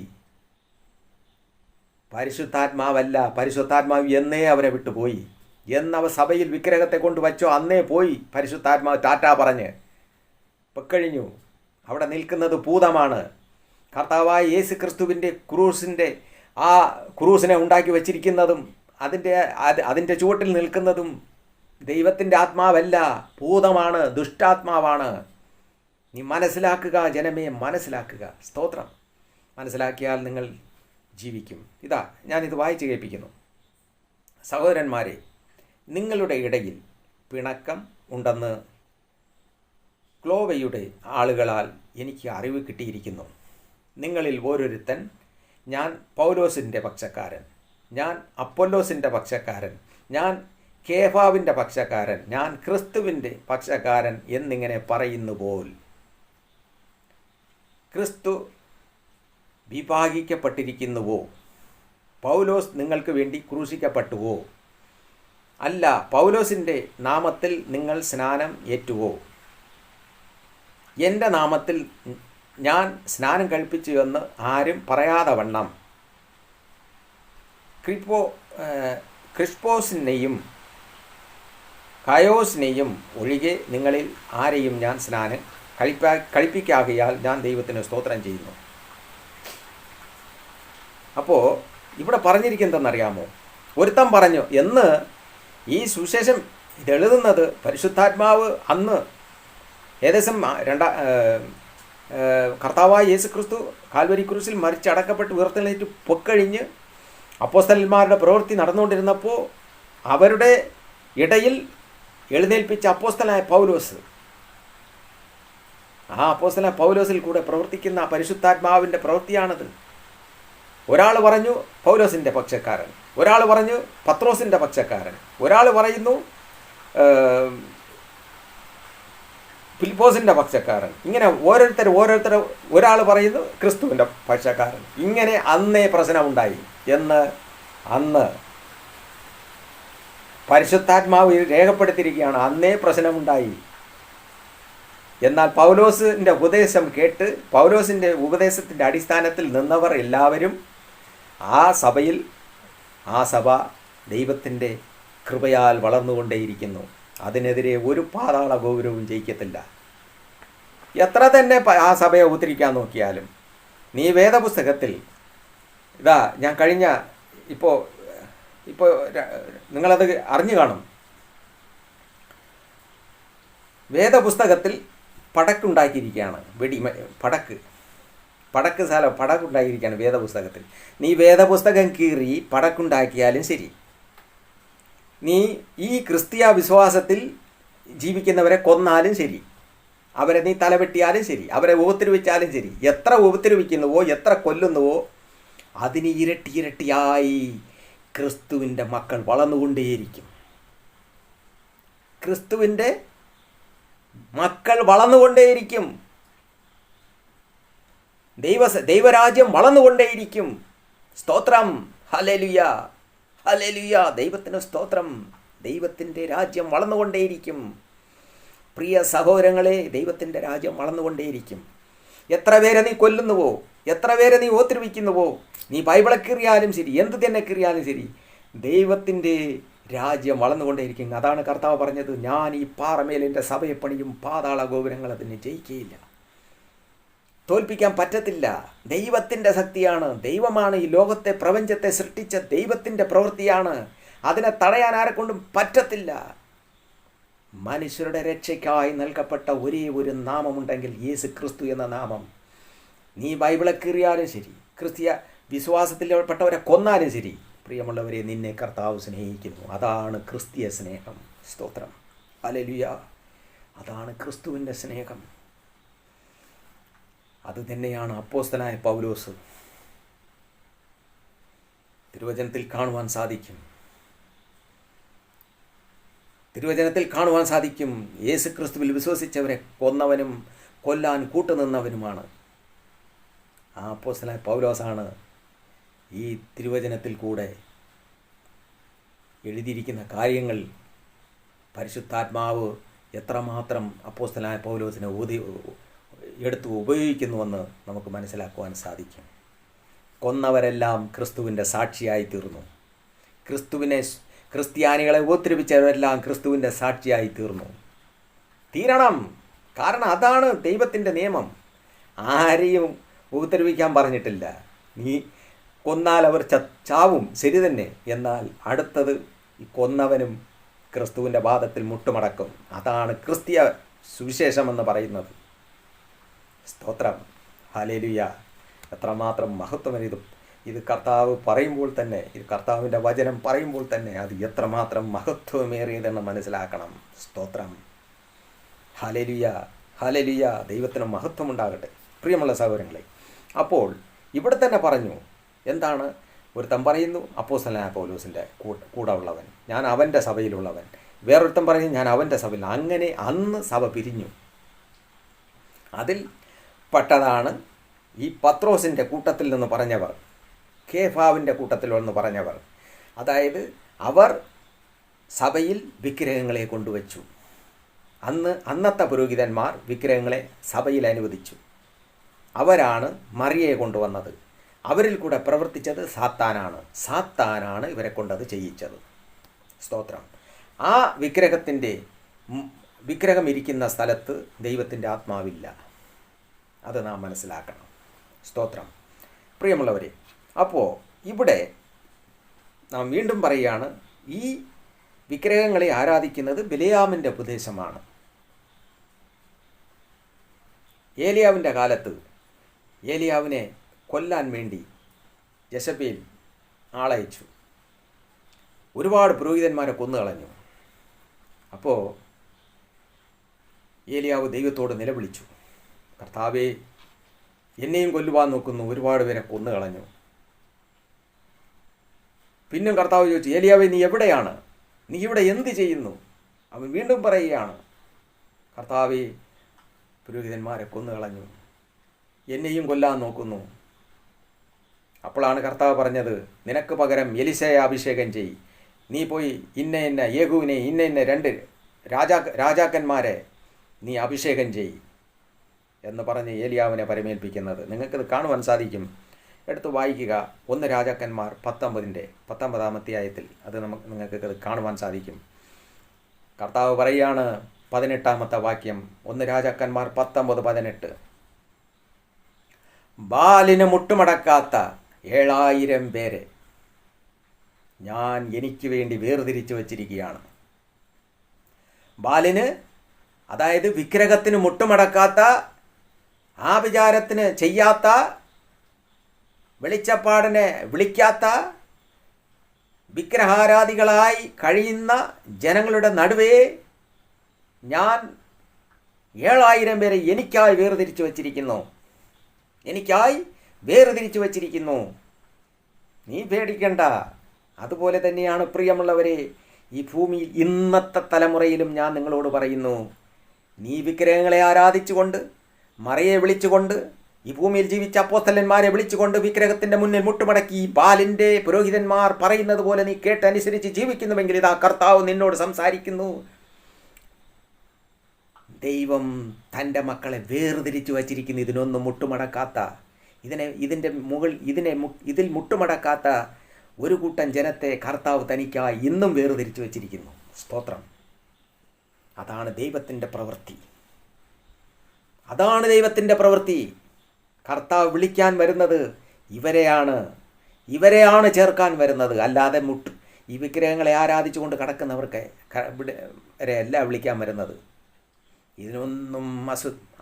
പരിശുദ്ധാത്മാവല്ല. പരിശുദ്ധാത്മാവ് എന്നേ അവരെ വിട്ടുപോയി. എന്നവ സഭയിൽ വിഗ്രഹത്തെ കൊണ്ട് വച്ചോ അന്നേ പോയി പരിശുദ്ധാത്മാവ് ടാറ്റാ പറഞ്ഞ് പൊക്കഴിഞ്ഞു. അവിടെ നിൽക്കുന്നത് ഭൂതമാണ്. കർത്താവായ യേശു ക്രിസ്തുവിൻ്റെ ആ ക്രൂസിനെ ഉണ്ടാക്കി വച്ചിരിക്കുന്നതും അതിൻ്റെ ചുവട്ടിൽ നിൽക്കുന്നതും ദൈവത്തിൻ്റെ ആത്മാവല്ല, ഭൂതമാണ്, ദുഷ്ടാത്മാവാണ്. നീ മനസ്സിലാക്കുക ജനമേ, മനസ്സിലാക്കുക. സ്തോത്രം. മനസ്സിലാക്കിയാൽ നിങ്ങൾ ജീവിക്കും. ഇതാ ഞാനിത് വായിച്ച് കേൾപ്പിക്കുന്നു. സഹോദരന്മാരെ, നിങ്ങളുടെ ഇടയിൽ പിണക്കം ഉണ്ടെന്ന് ക്ലോവയുടെ ആളുകളാൽ എനിക്ക് അറിവ് കിട്ടിയിരിക്കുന്നു. നിങ്ങളിൽ ഓരോരുത്തൻ, ഞാൻ പൗലോസിൻ്റെ പക്ഷക്കാരൻ, ഞാൻ അപ്പൊല്ലോസിൻ്റെ പക്ഷക്കാരൻ, ഞാൻ കേഫാവിൻ്റെ പക്ഷക്കാരൻ, ഞാൻ ക്രിസ്തുവിൻ്റെ പക്ഷക്കാരൻ എന്നിങ്ങനെ പറയുന്നുപോൽ ക്രിസ്തു വിഭാഗിക്കപ്പെട്ടിരിക്കുന്നുവോ? പൗലോസ് നിങ്ങൾക്ക് വേണ്ടി ക്രൂശിക്കപ്പെട്ടുവോ? അല്ല, പൗലോസിൻ്റെ നാമത്തിൽ നിങ്ങൾ സ്നാനം ഏറ്റുവോ? എൻ്റെ നാമത്തിൽ ഞാൻ സ്നാനം കഴിപ്പിച്ചു എന്ന് ആരും പറയാതെ വണ്ണം ക്രിസ്പോസിനെയും കയോസിനെയും ഒഴികെ നിങ്ങളിൽ ആരെയും ഞാൻ സ്നാനം കഴിപ്പിക്കാകയാൽ ഞാൻ ദൈവത്തിന് സ്തോത്രം ചെയ്യുന്നു. അപ്പോൾ ഇവിടെ പറഞ്ഞിരിക്കുന്നതെന്നറിയാമോ? ഒരുത്തൻ പറഞ്ഞു എന്ന് ഈ സുവിശേഷം ഇതെഴുതുന്നത് പരിശുദ്ധാത്മാവ് അന്ന് ഏകദേശം കർത്താവായ യേശു ക്രിസ്തു കാൽവരി ക്രൂസിൽ മരിച്ചടക്കപ്പെട്ട് ഉയർത്തെഴുന്നേറ്റ് പൊക്കഴിഞ്ഞ് അപ്പോസ്തലന്മാരുടെ പ്രവൃത്തി നടന്നുകൊണ്ടിരുന്നപ്പോൾ അവരുടെ ഇടയിൽ എഴുന്നേൽപ്പിച്ച അപ്പോസ്തലനായ പൗലോസ്, ആ അപ്പോസ്തലനായ പൗലോസിൽ കൂടെ പ്രവർത്തിക്കുന്ന പരിശുദ്ധാത്മാവിൻ്റെ പ്രവൃത്തിയാണത്. ഒരാൾ പറഞ്ഞു പൗലോസിൻ്റെ പക്ഷക്കാരൻ, ഒരാൾ പറഞ്ഞു പത്രോസിൻ്റെ പക്ഷക്കാരൻ, ഒരാൾ പറയുന്നു ഫിലിപ്പോസിൻ്റെ പക്ഷക്കാരൻ. ഇങ്ങനെ ഓരോരുത്തർ ഒരാൾ പറയുന്നു ക്രിസ്തുവിൻ്റെ പക്ഷക്കാരൻ. ഇങ്ങനെ അന്നേ പ്രശ്നമുണ്ടായി എന്ന് അന്ന് പരിശുദ്ധാത്മാവ് രേഖപ്പെടുത്തിയിരിക്കുകയാണ്, അന്നേ പ്രശ്നമുണ്ടായി. എന്നാൽ പൗലോസിൻ്റെ ഉപദേശം കേട്ട് പൗലോസിൻ്റെ ഉപദേശത്തിൻ്റെ അടിസ്ഥാനത്തിൽ നിന്നവർ എല്ലാവരും ആ സഭ ദൈവത്തിൻ്റെ കൃപയാൽ വളർന്നുകൊണ്ടേയിരിക്കുന്നു. അതിനെതിരെ ഒരു പാതാള ഗോപുരവും ജയിക്കത്തില്ല. എത്ര തന്നെ ആ സഭയെ ഉദ്ധരിക്കാൻ നോക്കിയാലും നീ വേദപുസ്തകത്തിൽ ഞാൻ കഴിഞ്ഞ ഇപ്പോൾ നിങ്ങളത് അറിഞ്ഞു കാണും. വേദപുസ്തകത്തിൽ പടക്കുണ്ടാക്കിയിരിക്കുകയാണ്, പടക്കുണ്ടാക്കിയിരിക്കുകയാണ് വേദപുസ്തകത്തിൽ. നീ വേദപുസ്തകം കീറി പടക്കുണ്ടാക്കിയാലും ശരി, നീ ഈ ക്രിസ്തീയ വിശ്വാസത്തിൽ ജീവിക്കുന്നവരെ കൊന്നാലും ശരി, അവരെ നീ തലവെട്ടിയാലും ശരി, അവരെ ഉപദ്രവിച്ചാലും ശരി, എത്ര ഉപദ്രവിക്കുന്നുവോ എത്ര കൊല്ലുന്നുവോ അതിന് ഇരട്ടിയായി ക്രിസ്തുവിൻ്റെ മക്കൾ വളർന്നുകൊണ്ടേയിരിക്കും. ക്രിസ്തുവിൻ്റെ മക്കൾ വളർന്നുകൊണ്ടേയിരിക്കും. ദൈവരാജ്യം വളർന്നുകൊണ്ടേയിരിക്കും. സ്തോത്രം, ഹല്ലേലൂയ, ഹല്ലേലൂയ, ദൈവത്തിന് സ്തോത്രം. ദൈവത്തിൻ്റെ രാജ്യം വളർന്നുകൊണ്ടേയിരിക്കും. പ്രിയ സഹോദരങ്ങളെ, ദൈവത്തിൻ്റെ രാജ്യം വളർന്നുകൊണ്ടേയിരിക്കും. എത്ര പേരെ നീ കൊല്ലുന്നുവോ, എത്ര പേരെ നീ ഉപദ്രവിക്കുന്നുവോ, നീ ബൈബിളെ കീറിയാലും ശരി, എന്ത് തന്നെ കീറിയാലും ശരി, ദൈവത്തിൻ്റെ രാജ്യം വളർന്നുകൊണ്ടേയിരിക്കും. അതാണ് കർത്താവ് പറഞ്ഞത്, ഞാൻ ഈ പാറമേൽ എൻ്റെ സഭയെ പണിയും, പാതാള ഗോപുരങ്ങൾ അതിനെ ജയിക്കുകയില്ല. തോൽപ്പിക്കാൻ പറ്റത്തില്ല. ദൈവത്തിൻ്റെ ശക്തിയാണ്, ദൈവമാണ് ഈ ലോകത്തെ പ്രപഞ്ചത്തെ സൃഷ്ടിച്ച ദൈവത്തിൻ്റെ പ്രവൃത്തിയാണ്. അതിനെ തടയാൻ ആരെക്കൊണ്ടും പറ്റത്തില്ല. മനുഷ്യരുടെ രക്ഷയ്ക്കായി നൽകപ്പെട്ട ഒരേ ഒരു നാമമുണ്ടെങ്കിൽ യേശു ക്രിസ്തു എന്ന നാമം. നീ ബൈബിളെ കീറിയാലും ശരി, ക്രിസ്തീയ വിശ്വാസത്തിൽപ്പെട്ടവരെ കൊന്നാലും ശരി, പ്രിയമുള്ളവരെ, നിന്നെ കർത്താവ് സ്നേഹിക്കുന്നു. അതാണ് ക്രിസ്തീയ സ്നേഹം. സ്തോത്രം, ഹല്ലേലൂയ. അതാണ് ക്രിസ്തുവിൻ്റെ സ്നേഹം. അത് തന്നെയാണ് അപ്പോസ്തലനായ പൗലോസ് തിരുവചനത്തിൽ കാണുവാൻ സാധിക്കും. യേശു ക്രിസ്തുവിൽ വിശ്വസിച്ചവരെ കൊന്നവനും കൊല്ലാൻ കൂട്ടുനിന്നവനുമാണ് ആ അപ്പോസ്തലനായ പൗലോസാണ്. ഈ തിരുവചനത്തിൽ കൂടെ എഴുതിയിരിക്കുന്ന കാര്യങ്ങൾ പരിശുദ്ധാത്മാവ് എത്രമാത്രം അപ്പോസ്തലനായ പൗലോസിനെ എടുത്തു ഉപയോഗിക്കുന്നുവെന്ന് നമുക്ക് മനസ്സിലാക്കുവാൻ സാധിക്കും. കൊന്നവരെല്ലാം ക്രിസ്തുവിൻ്റെ സാക്ഷിയായി തീർന്നു. ക്രിസ്ത്യാനികളെ ഉപദ്രവിച്ചവരെല്ലാം ക്രിസ്തുവിൻ്റെ സാക്ഷിയായി തീരണം. കാരണം അതാണ് ദൈവത്തിൻ്റെ നിയമം. ആരെയും ഉപദ്രവിക്കാൻ പറഞ്ഞിട്ടില്ല. നീ കൊന്നാൽ അവർ ചാവും, ശരി തന്നെ. എന്നാൽ അടുത്തത് ഈ കൊന്നവനും ക്രിസ്തുവിൻ്റെ പാദത്തിൽ മുട്ടുമടക്കും. അതാണ് ക്രിസ്തീയ സുവിശേഷമെന്ന് പറയുന്നത്. സ്തോത്രം, ഹല്ലേലൂയ. എത്രമാത്രം മഹത്വം ഇത് കർത്താവ് പറയുമ്പോൾ തന്നെ, ഇത് കർത്താവിൻ്റെ വചനം പറയുമ്പോൾ തന്നെ അത് എത്രമാത്രം മഹത്വമേറിയതെന്ന് മനസ്സിലാക്കണം. സ്തോത്രം, ഹല്ലേലൂയ, ഹല്ലേലൂയ. ദൈവത്തിന് മഹത്വമുണ്ടാകട്ടെ. പ്രിയമുള്ള സഹോദരങ്ങളെ, അപ്പോൾ ഇവിടെ തന്നെ പറഞ്ഞു, എന്താണ്? ഒരുത്തൻ പറയുന്നു അപ്പോസ്തലനായ പൗലോസിൻ്റെ കൂടെ ഉള്ളവൻ, ഞാൻ അവൻ്റെ സഭയിലുള്ളവൻ. വേറൊരുത്തൻ പറയുന്നു ഞാൻ അവൻ്റെ സഭയിൽ. അങ്ങനെ അന്ന് സഭ പിരിഞ്ഞു. അതിൽ പെട്ടതാണ് ഈ പത്രോസിൻ്റെ കൂട്ടത്തിൽ നിന്ന് പറഞ്ഞവർ, കേഫാവിൻ്റെ കൂട്ടത്തിൽ നിന്ന് പറഞ്ഞവർ. അതായത് അവർ സഭയിൽ വിഗ്രഹങ്ങളെ കൊണ്ടുവച്ചു. അന്നത്തെ പുരോഹിതന്മാർ വിഗ്രഹങ്ങളെ സഭയിൽ അനുവദിച്ചു. അവരാണ് മറിയയെ കൊണ്ടുവന്നത്. അവരിൽ കൂടെ പ്രവർത്തിച്ചത് സാത്താനാണ് ഇവരെ കൊണ്ടത് ചെയ്യിച്ചത്. സ്തോത്രം. ആ വിഗ്രഹം ഇരിക്കുന്ന സ്ഥലത്ത് ദൈവത്തിൻ്റെ ആത്മാവില്ല. അത് നാം മനസ്സിലാക്കണം. സ്തോത്രം. പ്രിയമുള്ളവരെ, അപ്പോൾ ഇവിടെ നാം വീണ്ടും പറയുകയാണ്, ഈ വിഗ്രഹങ്ങളെ ആരാധിക്കുന്നത് ബിലെയാമിൻ്റെ ഉപദേശമാണ്. ഏലിയാവിൻ്റെ കാലത്ത് ഏലിയാവിനെ കൊല്ലാൻ വേണ്ടി യെസബേൽ ആളയച്ചു. ഒരുപാട് പുരോഹിതന്മാരെ കൊന്നുകളഞ്ഞു. അപ്പോൾ ഏലിയാവ് ദൈവത്തോട് നിലവിളിച്ചു, കർത്താവേ, എന്നെയും കൊല്ലുവാൻ നോക്കുന്നു, ഒരുപാട് പേരെ കൊന്നുകളഞ്ഞു. പിന്നും കർത്താവ് ചോദിച്ചു, ഏലിയാവേ, നീ എവിടെയാണ്? നീ ഇവിടെ എന്ത് ചെയ്യുന്നു? അവൻ വീണ്ടും പറയുകയാണ്, കർത്താവേ, പുരോഹിതന്മാരെ കൊന്നുകളഞ്ഞു, എന്നെയും കൊല്ലാൻ നോക്കുന്നു. അപ്പോഴാണ് കർത്താവ് പറഞ്ഞത്, നിനക്ക് പകരം എലിശയെ അഭിഷേകം ചെയ്. നീ പോയി ഇന്ന യേഹൂവിനെ ഇന്ന 2 രാജാക്കന്മാരെ നീ അഭിഷേകം ചെയ് എന്ന് പറഞ്ഞ് ഏലിയാവിനെ പരമേൽപ്പിക്കുന്നത് നിങ്ങൾക്കത് കാണുവാൻ സാധിക്കും. എടുത്ത് വായിക്കുക 1 രാജാക്കന്മാർ 19 അധ്യായത്തിൽ അത് നിങ്ങൾക്കത് കാണുവാൻ സാധിക്കും. കർത്താവ് പറയുകയാണ് 18 വാക്യം 1 രാജാക്കന്മാർ 19:18. ബാലിന് മുട്ടുമടക്കാത്ത 7000 പേരെ ഞാൻ എനിക്ക് വേണ്ടി വേർതിരിച്ചു വച്ചിരിക്കുകയാണ്. ബാലിന്, അതായത് വിഗ്രഹത്തിന് മുട്ടുമടക്കാത്ത, ആ വിചാരത്തിന് ചെയ്യാത്ത, വെളിച്ചപ്പാടിനെ വിളിക്കാത്ത, വിഗ്രഹാരാധികളായി കഴിയുന്ന ജനങ്ങളുടെ നടുവേ ഞാൻ 7000 പേരെ എനിക്കായി വേർതിരിച്ചു വച്ചിരിക്കുന്നു. നീ പേടിക്കണ്ട. അതുപോലെ തന്നെയാണ് പ്രിയമുള്ളവരെ ഈ ഭൂമിയിൽ ഇന്നത്തെ തലമുറയിലും ഞാൻ നിങ്ങളോട് പറയുന്നു. നീ വിഗ്രഹങ്ങളെ ആരാധിച്ചുകൊണ്ട്, മറയെ വിളിച്ചുകൊണ്ട്, ഈ ഭൂമിയിൽ ജീവിച്ച അപ്പോസ്തലന്മാരെ വിളിച്ചുകൊണ്ട് വിഗ്രഹത്തിൻ്റെ മുന്നിൽ മുട്ടുമടക്കി ബാലിൻ്റെ പുരോഹിതന്മാർ പറയുന്നത് പോലെ നീ കേട്ടനുസരിച്ച് ജീവിക്കുന്നുവെങ്കിൽ ഇതാ കർത്താവ് നിന്നോട് സംസാരിക്കുന്നു. ദൈവം തൻ്റെ മക്കളെ വേർതിരിച്ചു വച്ചിരിക്കുന്നു. ഇതിനൊന്നും മുട്ടുമടക്കാത്ത, ഇതിൽ മുട്ടുമടക്കാത്ത ഒരു കൂട്ടം ജനത്തെ കർത്താവ് തനിക്കായി ഇന്നും വേർതിരിച്ചു വച്ചിരിക്കുന്നു. സ്തോത്രം. അതാണ് ദൈവത്തിൻ്റെ പ്രവൃത്തി. കർത്താവ് വിളിക്കാൻ വരുന്നത് ഇവരെയാണ് ചേർക്കാൻ വരുന്നത്. അല്ലാതെ ഈ വിഗ്രഹങ്ങളെ ആരാധിച്ചുകൊണ്ട് കിടക്കുന്നവർക്ക് അല്ല വിളിക്കാൻ വരുന്നത്. ഇതിനൊന്നും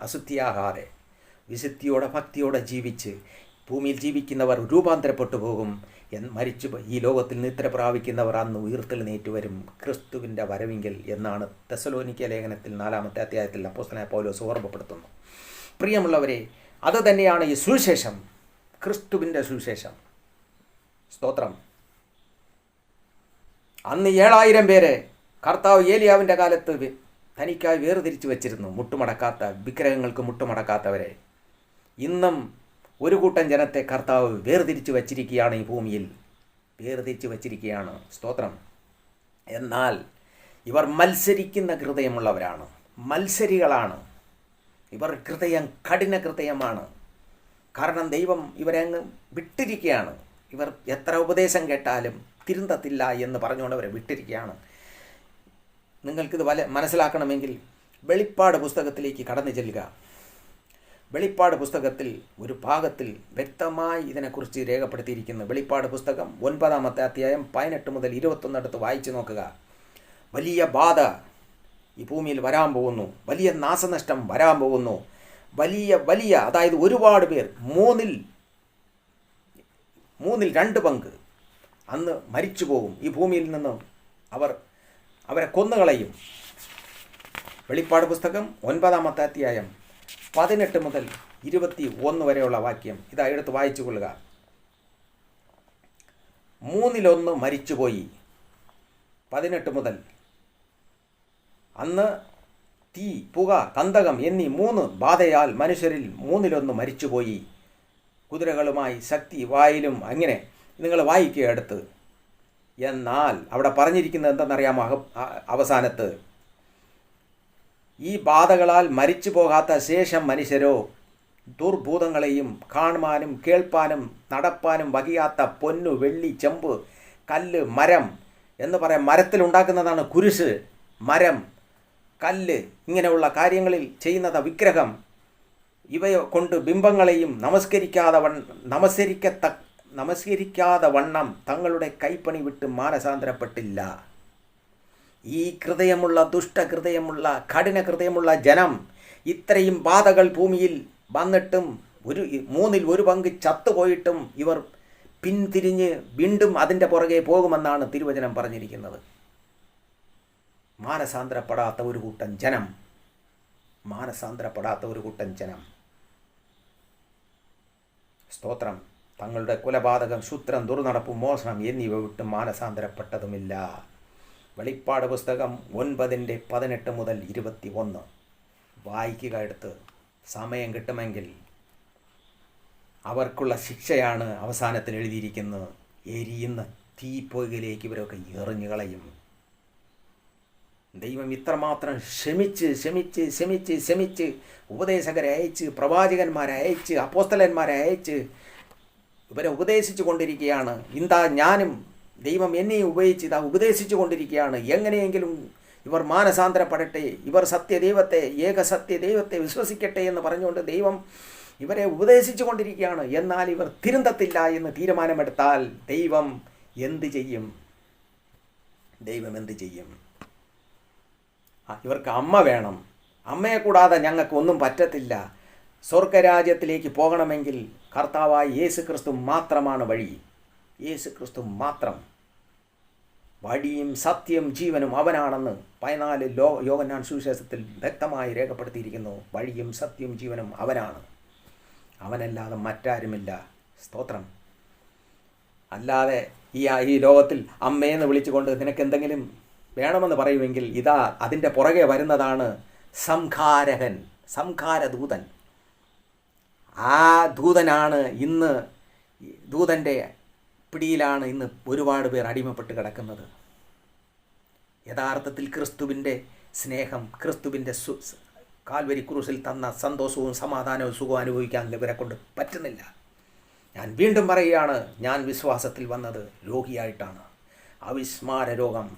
അശുദ്ധിയാകാതെ വിശുദ്ധിയോടെ ഭക്തിയോടെ ജീവിച്ച് ഭൂമിയിൽ ജീവിക്കുന്നവർ രൂപാന്തരപ്പെട്ടു പോകും. മരിച്ചു ഈ ലോകത്തിൽ നിദ്ര പ്രാപിക്കുന്നവർ അന്ന് ഉയർത്തെഴുന്നേറ്റ് വരും ക്രിസ്തുവിൻ്റെ വരവിങ്കൽ എന്നാണ് തെസ്സലോനിക്ക ലേഖനത്തിൽ 4 അധ്യായത്തിൽ അപ്പോസ്തലനായ പൗലോസ് ഓർമ്മപ്പെടുത്തുന്നു. പ്രിയമുള്ളവരെ, അത് തന്നെയാണ് ഈ സുവിശേഷം, ക്രിസ്തുവിൻ്റെ സുവിശേഷം. സ്തോത്രം. അന്ന് 7000 പേരെ കർത്താവ് ഏലിയാവിൻ്റെ കാലത്ത് തനിക്കായി വേർതിരിച്ചു വച്ചിരുന്നു. മുട്ടുമടക്കാത്ത, വിഗ്രഹങ്ങൾക്ക് മുട്ടുമടക്കാത്തവരെ. ഇന്നും ഒരു കൂട്ടം ജനത്തെ കർത്താവ് വേർതിരിച്ചു വച്ചിരിക്കുകയാണ്. ഈ ഭൂമിയിൽ വേർതിരിച്ചു വച്ചിരിക്കുകയാണ്. സ്തോത്രം. എന്നാൽ ഇവർ മത്സരിക്കുന്ന ഹൃദയമുള്ളവരാണ്, മത്സരികളാണ്. ഇവർ കഠിന ഹൃദയമാണ്. കാരണം ദൈവം ഇവരെ അങ്ങ് വിട്ടിരിക്കുകയാണ്. ഇവർ എത്ര ഉപദേശം കേട്ടാലും തിരുന്തത്തില്ല എന്ന് പറഞ്ഞുകൊണ്ട് അവരെ വിട്ടിരിക്കുകയാണ്. നിങ്ങൾക്കിത് മനസ്സിലാക്കണമെങ്കിൽ വെളിപ്പാട് പുസ്തകത്തിലേക്ക് കടന്നു ചെല്ലുക. വെളിപ്പാട് പുസ്തകത്തിൽ ഒരു ഭാഗത്തിൽ വ്യക്തമായി ഇതിനെക്കുറിച്ച് രേഖപ്പെടുത്തിയിരിക്കുന്നു. വെളിപ്പാട് പുസ്തകം 9 അധ്യായം 18 മുതൽ 21 അടുത്ത് വായിച്ചു നോക്കുക. വലിയ ബാധ ഈ ഭൂമിയിൽ വരാൻ പോകുന്നു. വലിയ നാശനഷ്ടം വരാൻ പോകുന്നു. വലിയ അതായത് ഒരുപാട് പേർ, മൂന്നിൽ 2 പങ്ക് അന്ന് മരിച്ചു പോകും. ഈ ഭൂമിയിൽ നിന്ന് അവരെ കൊന്നുകളയും. വെളിപ്പാട് പുസ്തകം 9 അധ്യായം 18 മുതൽ 21 വരെയുള്ള വാക്യം ഇതാ എടുത്ത് വായിച്ചു കൊള്ളുക. 1/3 മരിച്ചുപോയി. 18 മുതൽ. അന്ന് തീ, പുക, കന്തകം എന്നീ 3 ബാധയാൽ മനുഷ്യരിൽ 1/3 മരിച്ചുപോയി. കുതിരകളുമായി ശക്തി വായിലും. അങ്ങനെ നിങ്ങൾ വായിക്കുക അടുത്ത്. എന്നാൽ അവിടെ പറഞ്ഞിരിക്കുന്നത് എന്തെന്നറിയാമോ? അവസാനത്ത് ഈ ബാധകളാൽ മരിച്ചു പോകാത്ത ശേഷം മനുഷ്യരോ ദുർഭൂതങ്ങളെയും കാണുവാനും കേൾപ്പാനും നടപ്പാനും വകിയാത്ത പൊന്നു, വെള്ളി, ചെമ്പ്, കല്ല്, മരം എന്ന് പറയാം. മരത്തിലുണ്ടാക്കുന്നതാണ് കുരിശ്, മരം, കല്ല്, ഇങ്ങനെയുള്ള കാര്യങ്ങളിൽ ചെയ്യുന്നത് വിഗ്രഹം. ഇവയെ കൊണ്ട് ബിംബങ്ങളെയും നമസ്കരിക്കാതെ വണ്ണം തങ്ങളുടെ കൈപ്പണി വിട്ട് മാനസാന്തരപ്പെട്ടില്ല. ഈ ഹൃദയമുള്ള, ദുഷ്ടഹൃദയമുള്ള, കഠിന ഹൃദയമുള്ള ജനം ഇത്രയും ബാധകൾ ഭൂമിയിൽ വന്നിട്ടും 1/3 പങ്ക് ചത്തുപോയിട്ടും ഇവർ പിന്തിരിഞ്ഞ് വീണ്ടും അതിൻ്റെ പുറകെ പോകുമെന്നാണ് തിരുവചനം പറഞ്ഞിരിക്കുന്നത്. മാനസാന്തരപ്പെടാത്ത ഒരു കൂട്ടം ജനം. സ്തോത്രം. തങ്ങളുടെ കുലപാതകം, ശൂദ്രം, ദുർനടപ്പും, മോഷണം എന്നിവ വിട്ട് മാനസാന്തരപ്പെട്ടതുമില്ല. വെളിപ്പാട് പുസ്തകം 9:18 മുതൽ 21 വായിക്കുക എടുത്ത്. സമയം കിട്ടുമെങ്കിൽ. അവർക്കുള്ള ശിക്ഷയാണ് അവസാനത്തിൽ എഴുതിയിരിക്കുന്നത്. എരിയുന്ന തീപ്പൊയ്കയിലേക്ക് ഇവരൊക്കെ എറിഞ്ഞു കളയും. ദൈവം ഇത്രമാത്രം ക്ഷമിച്ച് ഉപദേശകരെ അയച്ച്, പ്രവാചകന്മാരെ അയച്ച്, അപ്പോസ്തലന്മാരെ അയച്ച് ഇവരെ ഉപദേശിച്ചു കൊണ്ടിരിക്കുകയാണ്. ഇതാ ഞാനും ദൈവം എന്നെ ഉപയോഗിച്ച് ഇതാ ഉപദേശിച്ചു കൊണ്ടിരിക്കുകയാണ്. എങ്ങനെയെങ്കിലും ഇവർ മാനസാന്തരപ്പെടട്ടെ, ഇവർ സത്യദൈവത്തെ, ഏക സത്യദൈവത്തെ വിശ്വസിക്കട്ടെ എന്ന് പറഞ്ഞുകൊണ്ട് ദൈവം ഇവരെ ഉപദേശിച്ചു കൊണ്ടിരിക്കുകയാണ്. എന്നാൽ ഇവർ തിരുന്തത്തില്ല എന്ന് തീരുമാനമെടുത്താൽ ദൈവം എന്ത് ചെയ്യും? ഇവർക്ക് അമ്മ വേണം. അമ്മയെ കൂടാതെ ഞങ്ങൾക്കൊന്നും പറ്റത്തില്ല. സ്വർഗരാജ്യത്തിലേക്ക് പോകണമെങ്കിൽ കർത്താവായ യേശുക്രിസ്തു മാത്രമാണ് വഴി. യേശുക്രിസ്തു മാത്രം വഴിയും സത്യം ജീവനും അവനാണെന്ന് 14 യോഹന്നാൻ സുവിശേഷത്തിൽ വ്യക്തമായി രേഖപ്പെടുത്തിയിരിക്കുന്നു. വഴിയും സത്യം ജീവനും അവനാണ്, അവനല്ലാതെ മറ്റാരുമില്ല. സ്തോത്രം. അല്ലാതെ ഈ ലോകത്തിൽ അമ്മയെന്ന് വിളിച്ചുകൊണ്ട് നിനക്കെന്തെങ്കിലും വേണമെന്ന് പറയുമെങ്കിൽ ഇതാ അതിൻ്റെ പുറകെ വരുന്നതാണ് സംഹാരദൂതൻ. ആ ദൂതനാണ് ഇന്ന്, ദൂതൻ്റെ പിടിയിലാണ് ഇന്ന് ഒരുപാട് പേർ അടിമപ്പെട്ട് കിടക്കുന്നത്. യഥാർത്ഥത്തിൽ ക്രിസ്തുവിൻ്റെ സ്നേഹം, ക്രിസ്തുവിൻ്റെ കാൽവരി ക്രൂസിൽ തന്ന സന്തോഷവും സമാധാനവും സുഖവും അനുഭവിക്കാൻ ഇവരെ കൊണ്ട് പറ്റുന്നില്ല. ഞാൻ വീണ്ടും പറയുകയാണ്, ഞാൻ വിശ്വാസത്തിൽ വന്നത് രോഗിയായിട്ടാണ്. അവിസ്മാര രോഗം,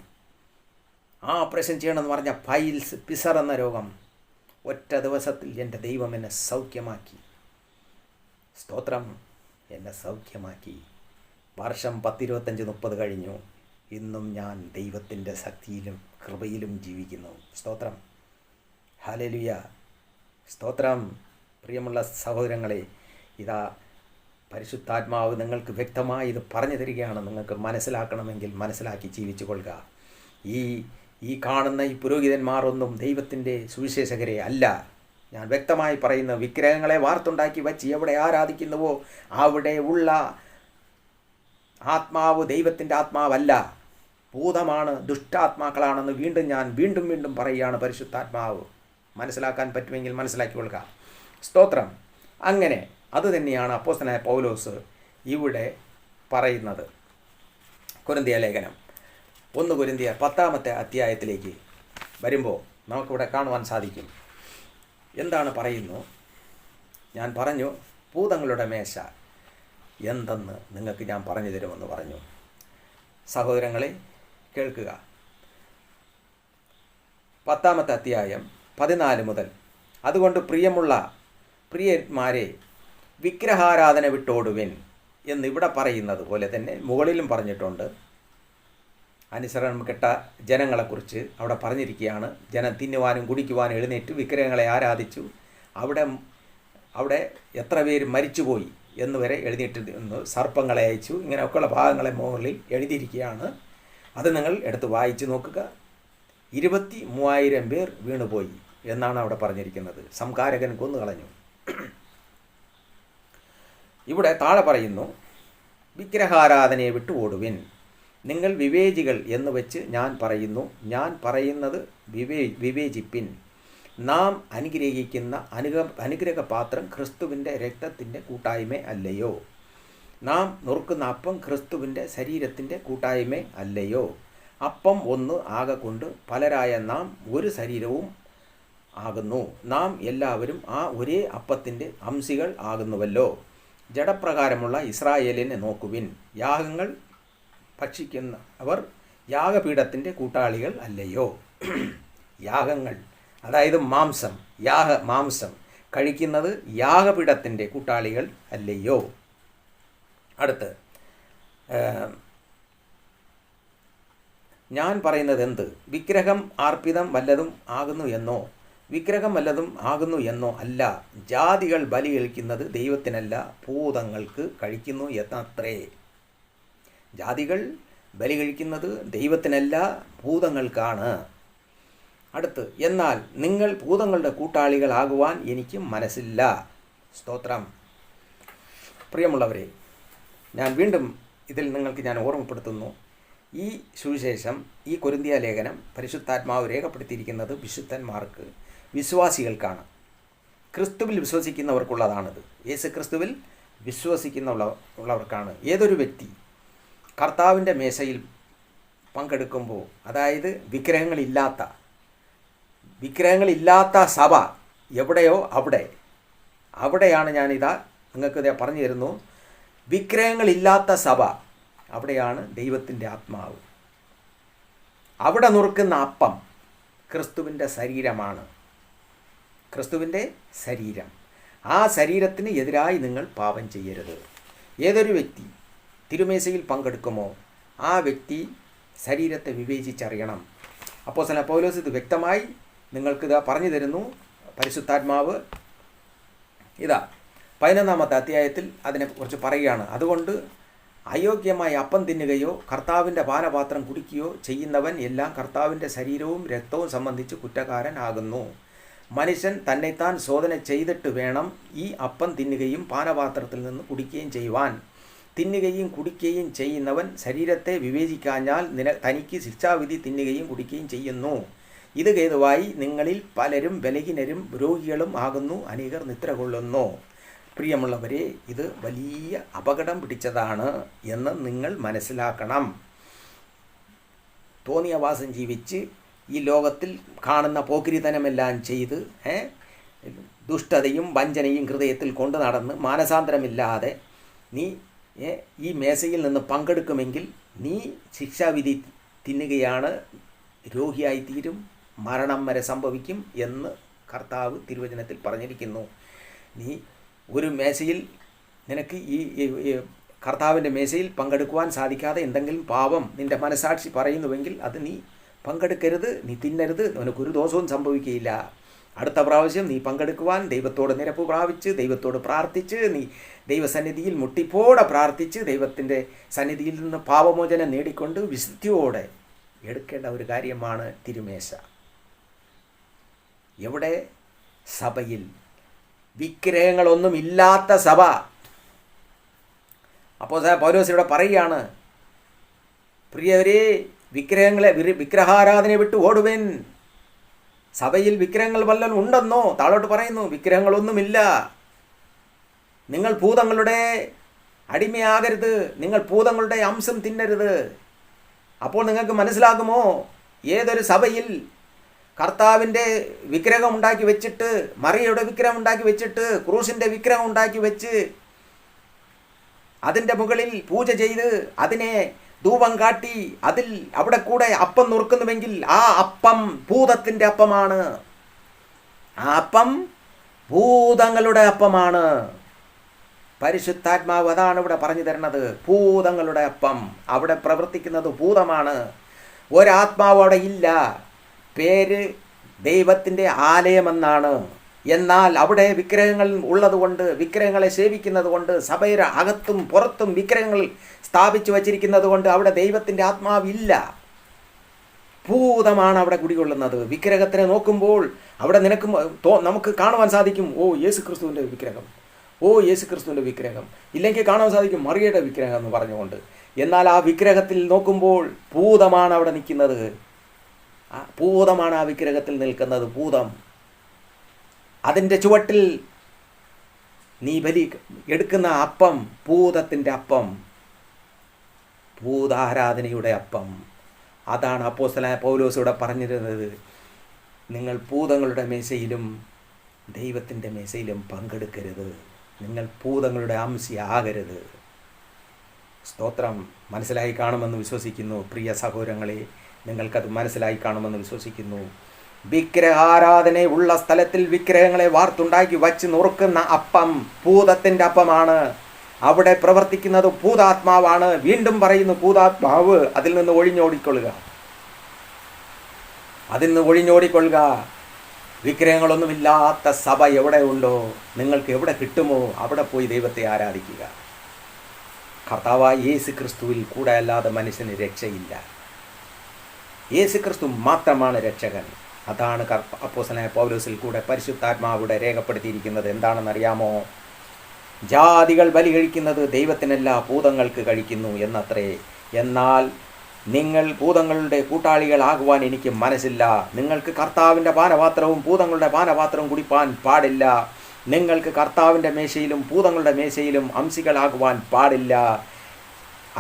ഓപ്പറേഷൻ ചെയ്യണമെന്ന് പറഞ്ഞ പൈൽസ്, പിസർ എന്ന രോഗം ഒറ്റ ദിവസത്തിൽ എൻ്റെ ദൈവം എന്നെ സൗഖ്യമാക്കി. സ്തോത്രം. എന്നെ സൗഖ്യമാക്കി. വർഷം 10, 25, 30 കഴിഞ്ഞു. ഇന്നും ഞാൻ ദൈവത്തിൻ്റെ ശക്തിയിലും കൃപയിലും ജീവിക്കുന്നു. സ്തോത്രം. ഹല്ലേലൂയ. സ്തോത്രം. പ്രിയമുള്ള സഹോദരങ്ങളെ, ഇതാ പരിശുദ്ധാത്മാവ് നിങ്ങൾക്ക് വ്യക്തമായി ഇത് പറഞ്ഞു തരികയാണ്. നിങ്ങൾക്ക് മനസ്സിലാക്കണമെങ്കിൽ മനസ്സിലാക്കി ജീവിച്ചു കൊള്ളുക. ഈ കാണുന്ന ഈ പുരോഹിതന്മാരൊന്നും ദൈവത്തിൻ്റെ സുവിശേഷകരെ അല്ല. ഞാൻ വ്യക്തമായി പറയുന്ന, വിഗ്രഹങ്ങളെ വാർത്തുണ്ടാക്കി വച്ച് എവിടെ ആരാധിക്കുന്നുവോ അവിടെ ഉള്ള ആത്മാവ് ദൈവത്തിൻ്റെ ആത്മാവല്ല, ഭൂതമാണ്, ദുഷ്ടാത്മാക്കളാണെന്ന് വീണ്ടും പറയുകയാണ് പരിശുദ്ധാത്മാവ്. മനസ്സിലാക്കാൻ പറ്റുമെങ്കിൽ മനസ്സിലാക്കിക്കൊള്ളുക. സ്തോത്രം. അങ്ങനെ അതുതന്നെയാണ് അപ്പോസ്തലനായ പൗലോസ് ഇവിടെ പറയുന്നത്. കൊരിന്ത്യ ലേഖനം 1 കൊരിന്ത്യർ 10-ാമത്തെ അധ്യായത്തിലേക്ക് വരുമ്പോൾ നമുക്കിവിടെ കാണുവാൻ സാധിക്കും. എന്താണ് പറയുന്നു? ഞാൻ പറഞ്ഞു, ഭൂതങ്ങളുടെ മേശ എന്തെന്ന് നിങ്ങൾക്ക് ഞാൻ പറഞ്ഞു തരുമെന്ന് പറഞ്ഞു. സഹോദരങ്ങളെ കേൾക്കുക. 10-ാമത്തെ അധ്യായം 14 മുതൽ. അതുകൊണ്ട് പ്രിയന്മാരെ വിഗ്രഹാരാധന വിട്ടോടുവിൻ എന്നിവിടെ പറയുന്നത് പോലെ തന്നെ മുകളിലും പറഞ്ഞിട്ടുണ്ട്. അനുസരണം കെട്ട ജനങ്ങളെക്കുറിച്ച് അവിടെ പറഞ്ഞിരിക്കുകയാണ്. ജനം തിന്നുവാനും കുടിക്കുവാനും എഴുന്നേറ്റ് വിഗ്രഹങ്ങളെ ആരാധിച്ചു. അവിടെ എത്ര പേര് മരിച്ചുപോയി എന്ന് വരെ എഴുതിയിട്ടിരുന്നു. സർപ്പങ്ങളെ അയച്ചു. ഇങ്ങനെയൊക്കെയുള്ള ഭാഗങ്ങളെ മുകളിൽ എഴുതിയിരിക്കുകയാണ്. അത് നിങ്ങൾ എടുത്ത് വായിച്ചു നോക്കുക. 23,000 പേർ വീണുപോയി എന്നാണ് അവിടെ പറഞ്ഞിരിക്കുന്നത്. സംഹാരകൻ കൊന്നുകളഞ്ഞു. ഇവിടെ താഴെ പറയുന്നു, വിഗ്രഹാരാധനയെ വിട്ടു ഓടുവിൻ. നിങ്ങൾ വിവേചികൾ എന്ന് വെച്ച് ഞാൻ പറയുന്നത് വിവേചിപ്പിൻ. നാം അനുഗ്രഹിക്കുന്ന അനുഗ്രഹപാത്രം ക്രിസ്തുവിൻ്റെ രക്തത്തിൻ്റെ കൂട്ടായ്മ അല്ലയോ? നാം നുറുക്കുന്ന അപ്പം ക്രിസ്തുവിൻ്റെ ശരീരത്തിൻ്റെ കൂട്ടായ്മ അല്ലയോ? അപ്പം ഒന്ന് ആകൊണ്ട് പലരായ നാം ഒരു ശരീരവും ആകുന്നു. നാം എല്ലാവരും ആ ഒരേ അപ്പത്തിൻ്റെ അംശികൾ ആകുന്നുവല്ലോ. ജഡപ്രകാരമുള്ള ഇസ്രായേലിനെ നോക്കുവിൻ. യാഗങ്ങൾ ഭക്ഷിക്കുന്നവർ യാഗപീഠത്തിൻ്റെ കൂട്ടാളികൾ അല്ലയോ? യാഗങ്ങൾ, അതായത് മാംസം കഴിക്കുന്നത് യാഗപീഠത്തിൻ്റെ കൂട്ടാളികൾ അല്ലയോ? അടുത്ത് ഞാൻ പറയുന്നത് എന്ത്? വിഗ്രഹം അർപ്പിതം വല്ലതും ആകുന്നു എന്നോ? വിഗ്രഹം വല്ലതും ആകുന്നു എന്നോ അല്ല. ജാതികൾ ബലി കഴിക്കുന്നത് ദൈവത്തിനല്ല, ഭൂതങ്ങൾക്ക് കഴിക്കുന്നു എന്നത്രേ. ജാതികൾ ബലി കഴിക്കുന്നത് ദൈവത്തിനല്ല, ഭൂതങ്ങൾക്കാണ്. അടുത്ത്, എന്നാൽ നിങ്ങൾ ഭൂതങ്ങളുടെ കൂട്ടാളികളാകുവാൻ എനിക്ക് മനസ്സില്ല. സ്തോത്രം. പ്രിയമുള്ളവരെ, ഞാൻ വീണ്ടും ഇതിൽ നിങ്ങൾക്ക് ഞാൻ ഓർമ്മപ്പെടുത്തുന്നു, ഈ സുവിശേഷം, ഈ കൊരിന്ത്യ ലേഖനം പരിശുദ്ധാത്മാവ് രേഖപ്പെടുത്തിയിരിക്കുന്നത് വിശുദ്ധന്മാർക്ക്, വിശ്വാസികൾക്കാണ്. ക്രിസ്തുവിൽ വിശ്വസിക്കുന്നവർക്കുള്ളതാണിത്. യേശു ക്രിസ്തുവിൽ വിശ്വസിക്കുന്നുള്ളവർക്കാണ്. ഏതൊരു വ്യക്തി കർത്താവിൻ്റെ മേശയിൽ പങ്കെടുക്കുമ്പോൾ, അതായത് വിഗ്രഹങ്ങളില്ലാത്ത സഭ എവിടെയോ അവിടെയാണ് ഞാനിതാ നിങ്ങൾക്ക് പറഞ്ഞു തരുന്നു. വിഗ്രഹങ്ങളില്ലാത്ത സഭ, അവിടെയാണ് ദൈവത്തിൻ്റെ ആത്മാവ്. അവിടെ നുറുക്കുന്ന അപ്പം ക്രിസ്തുവിൻ്റെ ശരീരമാണ്. ക്രിസ്തുവിൻ്റെ ശരീരം. ആ ശരീരത്തിന് എതിരായി നിങ്ങൾ പാപം ചെയ്യരുത്. ഏതൊരു വ്യക്തി തിരുമേശയിൽ പങ്കെടുക്കുമോ ആ വ്യക്തി ശരീരത്തെ വിവേചിച്ചറിയണം. അപ്പോസ്തലൻ പൗലോസ് ഇത് വ്യക്തമായി നിങ്ങൾക്കിത് പറഞ്ഞു തരുന്നു. പരിശുദ്ധാത്മാവ് 11-ാമത്തെ അധ്യായത്തിൽ അതിനെക്കുറിച്ച് പറയുകയാണ്. അതുകൊണ്ട് അയോഗ്യമായ അപ്പം തിന്നുകയോ കർത്താവിൻ്റെ പാനപാത്രം കുടിക്കുകയോ ചെയ്യുന്നവൻ എല്ലാം കർത്താവിൻ്റെ ശരീരവും രക്തവും സംബന്ധിച്ച് കുറ്റക്കാരൻ ആകുന്നു. മനുഷ്യൻ തന്നെത്താൻ ശോധന ചെയ്തിട്ട് വേണം ഈ അപ്പം തിന്നുകയും പാനപാത്രത്തിൽ നിന്ന് കുടിക്കുകയും ചെയ്യുവാൻ. തിന്നുകയും കുടിക്കുകയും ചെയ്യുന്നവൻ ശരീരത്തെ വിവേചിക്കാഞ്ഞാൽ തനിക്ക് ശിക്ഷാവിധി തിന്നുകയും കുടിക്കുകയും ചെയ്യുന്നു. ഇത് ഹേതുവായി നിങ്ങളിൽ പലരും ബലഹീനരും രോഗികളും ആകുന്നു, അനേകർ നിദ്ര കൊള്ളുന്നു. പ്രിയമുള്ളവരെ, ഇത് വലിയ അപകടം പിടിച്ചതാണ് എന്ന് നിങ്ങൾ മനസ്സിലാക്കണം. തോന്നിയവാസം ജീവിച്ച് ഈ ലോകത്തിൽ കാണുന്ന പോക്കിരിത്തനമെല്ലാം ചെയ്ത് ദുഷ്ടതയും വഞ്ചനയും ഹൃദയത്തിൽ കൊണ്ടു നടന്ന് മാനസാന്തരമില്ലാതെ നീ ഈ മേശയിൽ നിന്ന് പങ്കെടുക്കുമെങ്കിൽ നീ ശിക്ഷാവിധി തിന്നുകയാണ്, രോഗിയായിത്തീരും, മരണം വരെ സംഭവിക്കും എന്ന് കർത്താവ് തിരുവചനത്തിൽ പറഞ്ഞിരിക്കുന്നു. നീ ഒരു മേശയിൽ നിനക്ക് ഈ കർത്താവിൻ്റെ മേശയിൽ പങ്കെടുക്കുവാൻ സാധിക്കാതെ എന്തെങ്കിലും പാപം നിൻ്റെ മനസാക്ഷി പറയുന്നുവെങ്കിൽ അത് നീ പങ്കെടുക്കരുത്, നീ തിന്നരുത്, നിനക്കൊരു ദോഷവും സംഭവിക്കുകയില്ല. അടുത്ത പ്രാവശ്യം നീ പങ്കെടുക്കുവാൻ ദൈവത്തോട് നിരപ്പ് പ്രാപിച്ച് ദൈവത്തോട് പ്രാർത്ഥിച്ച് നീ ദൈവസന്നിധിയിൽ മുട്ടിപ്പോടെ പ്രാർത്ഥിച്ച് ദൈവത്തിൻ്റെ സന്നിധിയിൽ നിന്ന് പാപമോചനം നേടിക്കൊണ്ട് വിശുദ്ധിയോടെ എടുക്കേണ്ട ഒരു കാര്യമാണ് തിരുമേശ. എവിടെ? സഭയിൽ. വിഗ്രഹങ്ങളൊന്നുമില്ലാത്ത സഭ. അപ്പോൾ പൗലോസ് ഇവിടെ പറയുകയാണ്, പ്രിയവരെ, വിഗ്രഹാരാധനയെ വിട്ട് ഓടുവേൻ. സഭയിൽ വിഗ്രഹങ്ങൾ വല്ലതും ഉണ്ടെന്നോ? താഴോട്ട് പറയുന്നു, വിഗ്രഹങ്ങളൊന്നുമില്ല. നിങ്ങൾ ഭൂതങ്ങളുടെ അടിമയാകരുത്, നിങ്ങൾ ഭൂതങ്ങളുടെ അംശം തിന്നരുത്. അപ്പോൾ നിങ്ങൾക്ക് മനസ്സിലാകുമോ, ഏതൊരു സഭയിൽ കർത്താവിൻ്റെ വിഗ്രഹം ഉണ്ടാക്കി വെച്ചിട്ട്, മറിയയുടെ വിഗ്രഹം ഉണ്ടാക്കി വെച്ചിട്ട്, ക്രൂശിൻ്റെ വിഗ്രഹം ഉണ്ടാക്കി വെച്ച് അതിൻ്റെ മുകളിൽ പൂജ ചെയ്ത് അതിനെ ധൂപം കാട്ടി അവിടെ കൂടെ അപ്പം നുറുക്കുന്നുവെങ്കിൽ ആ അപ്പം ഭൂതത്തിൻ്റെ അപ്പമാണ്. ആ അപ്പം ഭൂതങ്ങളുടെ അപ്പമാണ്. പരിശുദ്ധാത്മാവ് അതാണ് ഇവിടെ പറഞ്ഞു തരുന്നത്. ഭൂതങ്ങളുടെ അപ്പം. അവിടെ പ്രവർത്തിക്കുന്നത് ഭൂതമാണ്. ഒരാത്മാവ് അവിടെ ഇല്ല. പേര് ദൈവത്തിൻ്റെ ആലയമെന്നാണ്. എന്നാൽ അവിടെ വിഗ്രഹങ്ങൾ ഉള്ളതുകൊണ്ട്, വിഗ്രഹങ്ങളെ സേവിക്കുന്നത് കൊണ്ട്, സഭയുടെ അകത്തും പുറത്തും വിഗ്രഹങ്ങൾ സ്ഥാപിച്ചു വച്ചിരിക്കുന്നത് കൊണ്ട് അവിടെ ദൈവത്തിൻ്റെ ആത്മാവില്ല. ഭൂതമാണ് അവിടെ കുടികൊള്ളുന്നത്. വിഗ്രഹത്തിനെ നോക്കുമ്പോൾ അവിടെ നമുക്ക് കാണുവാൻ സാധിക്കും, ഓ യേശു ക്രിസ്തുവിൻ്റെ വിഗ്രഹം, ഓ യേശു ക്രിസ്തുവിൻ്റെ വിഗ്രഹം, ഇല്ലെങ്കിൽ കാണാൻ സാധിക്കും മറിയയുടെ വിഗ്രഹം എന്ന് പറഞ്ഞുകൊണ്ട്. എന്നാൽ ആ വിഗ്രഹത്തിൽ നോക്കുമ്പോൾ ഭൂതമാണ് അവിടെ നിൽക്കുന്നത്. ഭൂതമാണ് ആ വിഗ്രഹത്തിൽ നിൽക്കുന്നത്. ഭൂതം. അതിൻ്റെ ചുവട്ടിൽ നീ ബലി എടുക്കുന്ന അപ്പം ഭൂതത്തിൻ്റെ അപ്പം, ഭൂതാരാധനയുടെ അപ്പം. അതാണ് അപ്പോസ്തലനായ പൗലോസ് ഇവിടെ പറഞ്ഞിരുന്നത്. നിങ്ങൾ ഭൂതങ്ങളുടെ മേശയിലും ദൈവത്തിൻ്റെ മേശയിലും പങ്കെടുക്കരുത്. നിങ്ങൾ ഭൂതങ്ങളുടെ അംശയാകരുത്. സ്തോത്രം. മനസ്സിലായി കാണുമെന്ന് വിശ്വസിക്കുന്നു. പ്രിയ സഹോദരങ്ങളെ, നിങ്ങൾക്കത് മനസ്സിലായി കാണുമെന്ന് വിശ്വസിക്കുന്നു. വിഗ്രഹാരാധന ഉള്ള സ്ഥലത്തിൽ വിഗ്രഹങ്ങളെ വാർത്തുണ്ടാക്കി വച്ച് നുറുക്കുന്ന അപ്പം ഭൂതത്തിൻ്റെ അപ്പമാണ്. അവിടെ പ്രവർത്തിക്കുന്നത് ഭൂതാത്മാവാണ്. വീണ്ടും പറയുന്നു, ഭൂതാത്മാവ്. അതിൽ നിന്ന് ഒഴിഞ്ഞോടിക്കൊള്ളുക. വിഗ്രഹങ്ങളൊന്നുമില്ലാത്ത സഭ എവിടെ ഉണ്ടോ, നിങ്ങൾക്ക് എവിടെ കിട്ടുമോ അവിടെ പോയി ദൈവത്തെ ആരാധിക്കുക. കർത്താവായ യേശു ക്രിസ്തുവിൽ കൂടെ അല്ലാതെ മനുഷ്യന് രക്ഷയില്ല. യേശു ക്രിസ്തു മാത്രമാണ് രക്ഷകൻ. അതാണ് അപ്പോസ്തലനായ പൗലോസിൽ കൂടെ പരിശുദ്ധാത്മാവിടെ രേഖപ്പെടുത്തിയിരിക്കുന്നത്. എന്താണെന്നറിയാമോ? ജാതികൾ ബലി കഴിക്കുന്നത് ദൈവത്തിനല്ല, ഭൂതങ്ങൾക്ക് കഴിക്കുന്നു എന്നത്രേ. എന്നാൽ നിങ്ങൾ ഭൂതങ്ങളുടെ കൂട്ടാളികളാകുവാൻ എനിക്ക് മനസ്സില്ല. നിങ്ങൾക്ക് കർത്താവിൻ്റെ പാനപാത്രവും ഭൂതങ്ങളുടെ പാനപാത്രവും കുടിപ്പാൻ പാടില്ല. നിങ്ങൾക്ക് കർത്താവിൻ്റെ മേശയിലും ഭൂതങ്ങളുടെ മേശയിലും അംശികളാകുവാൻ പാടില്ല.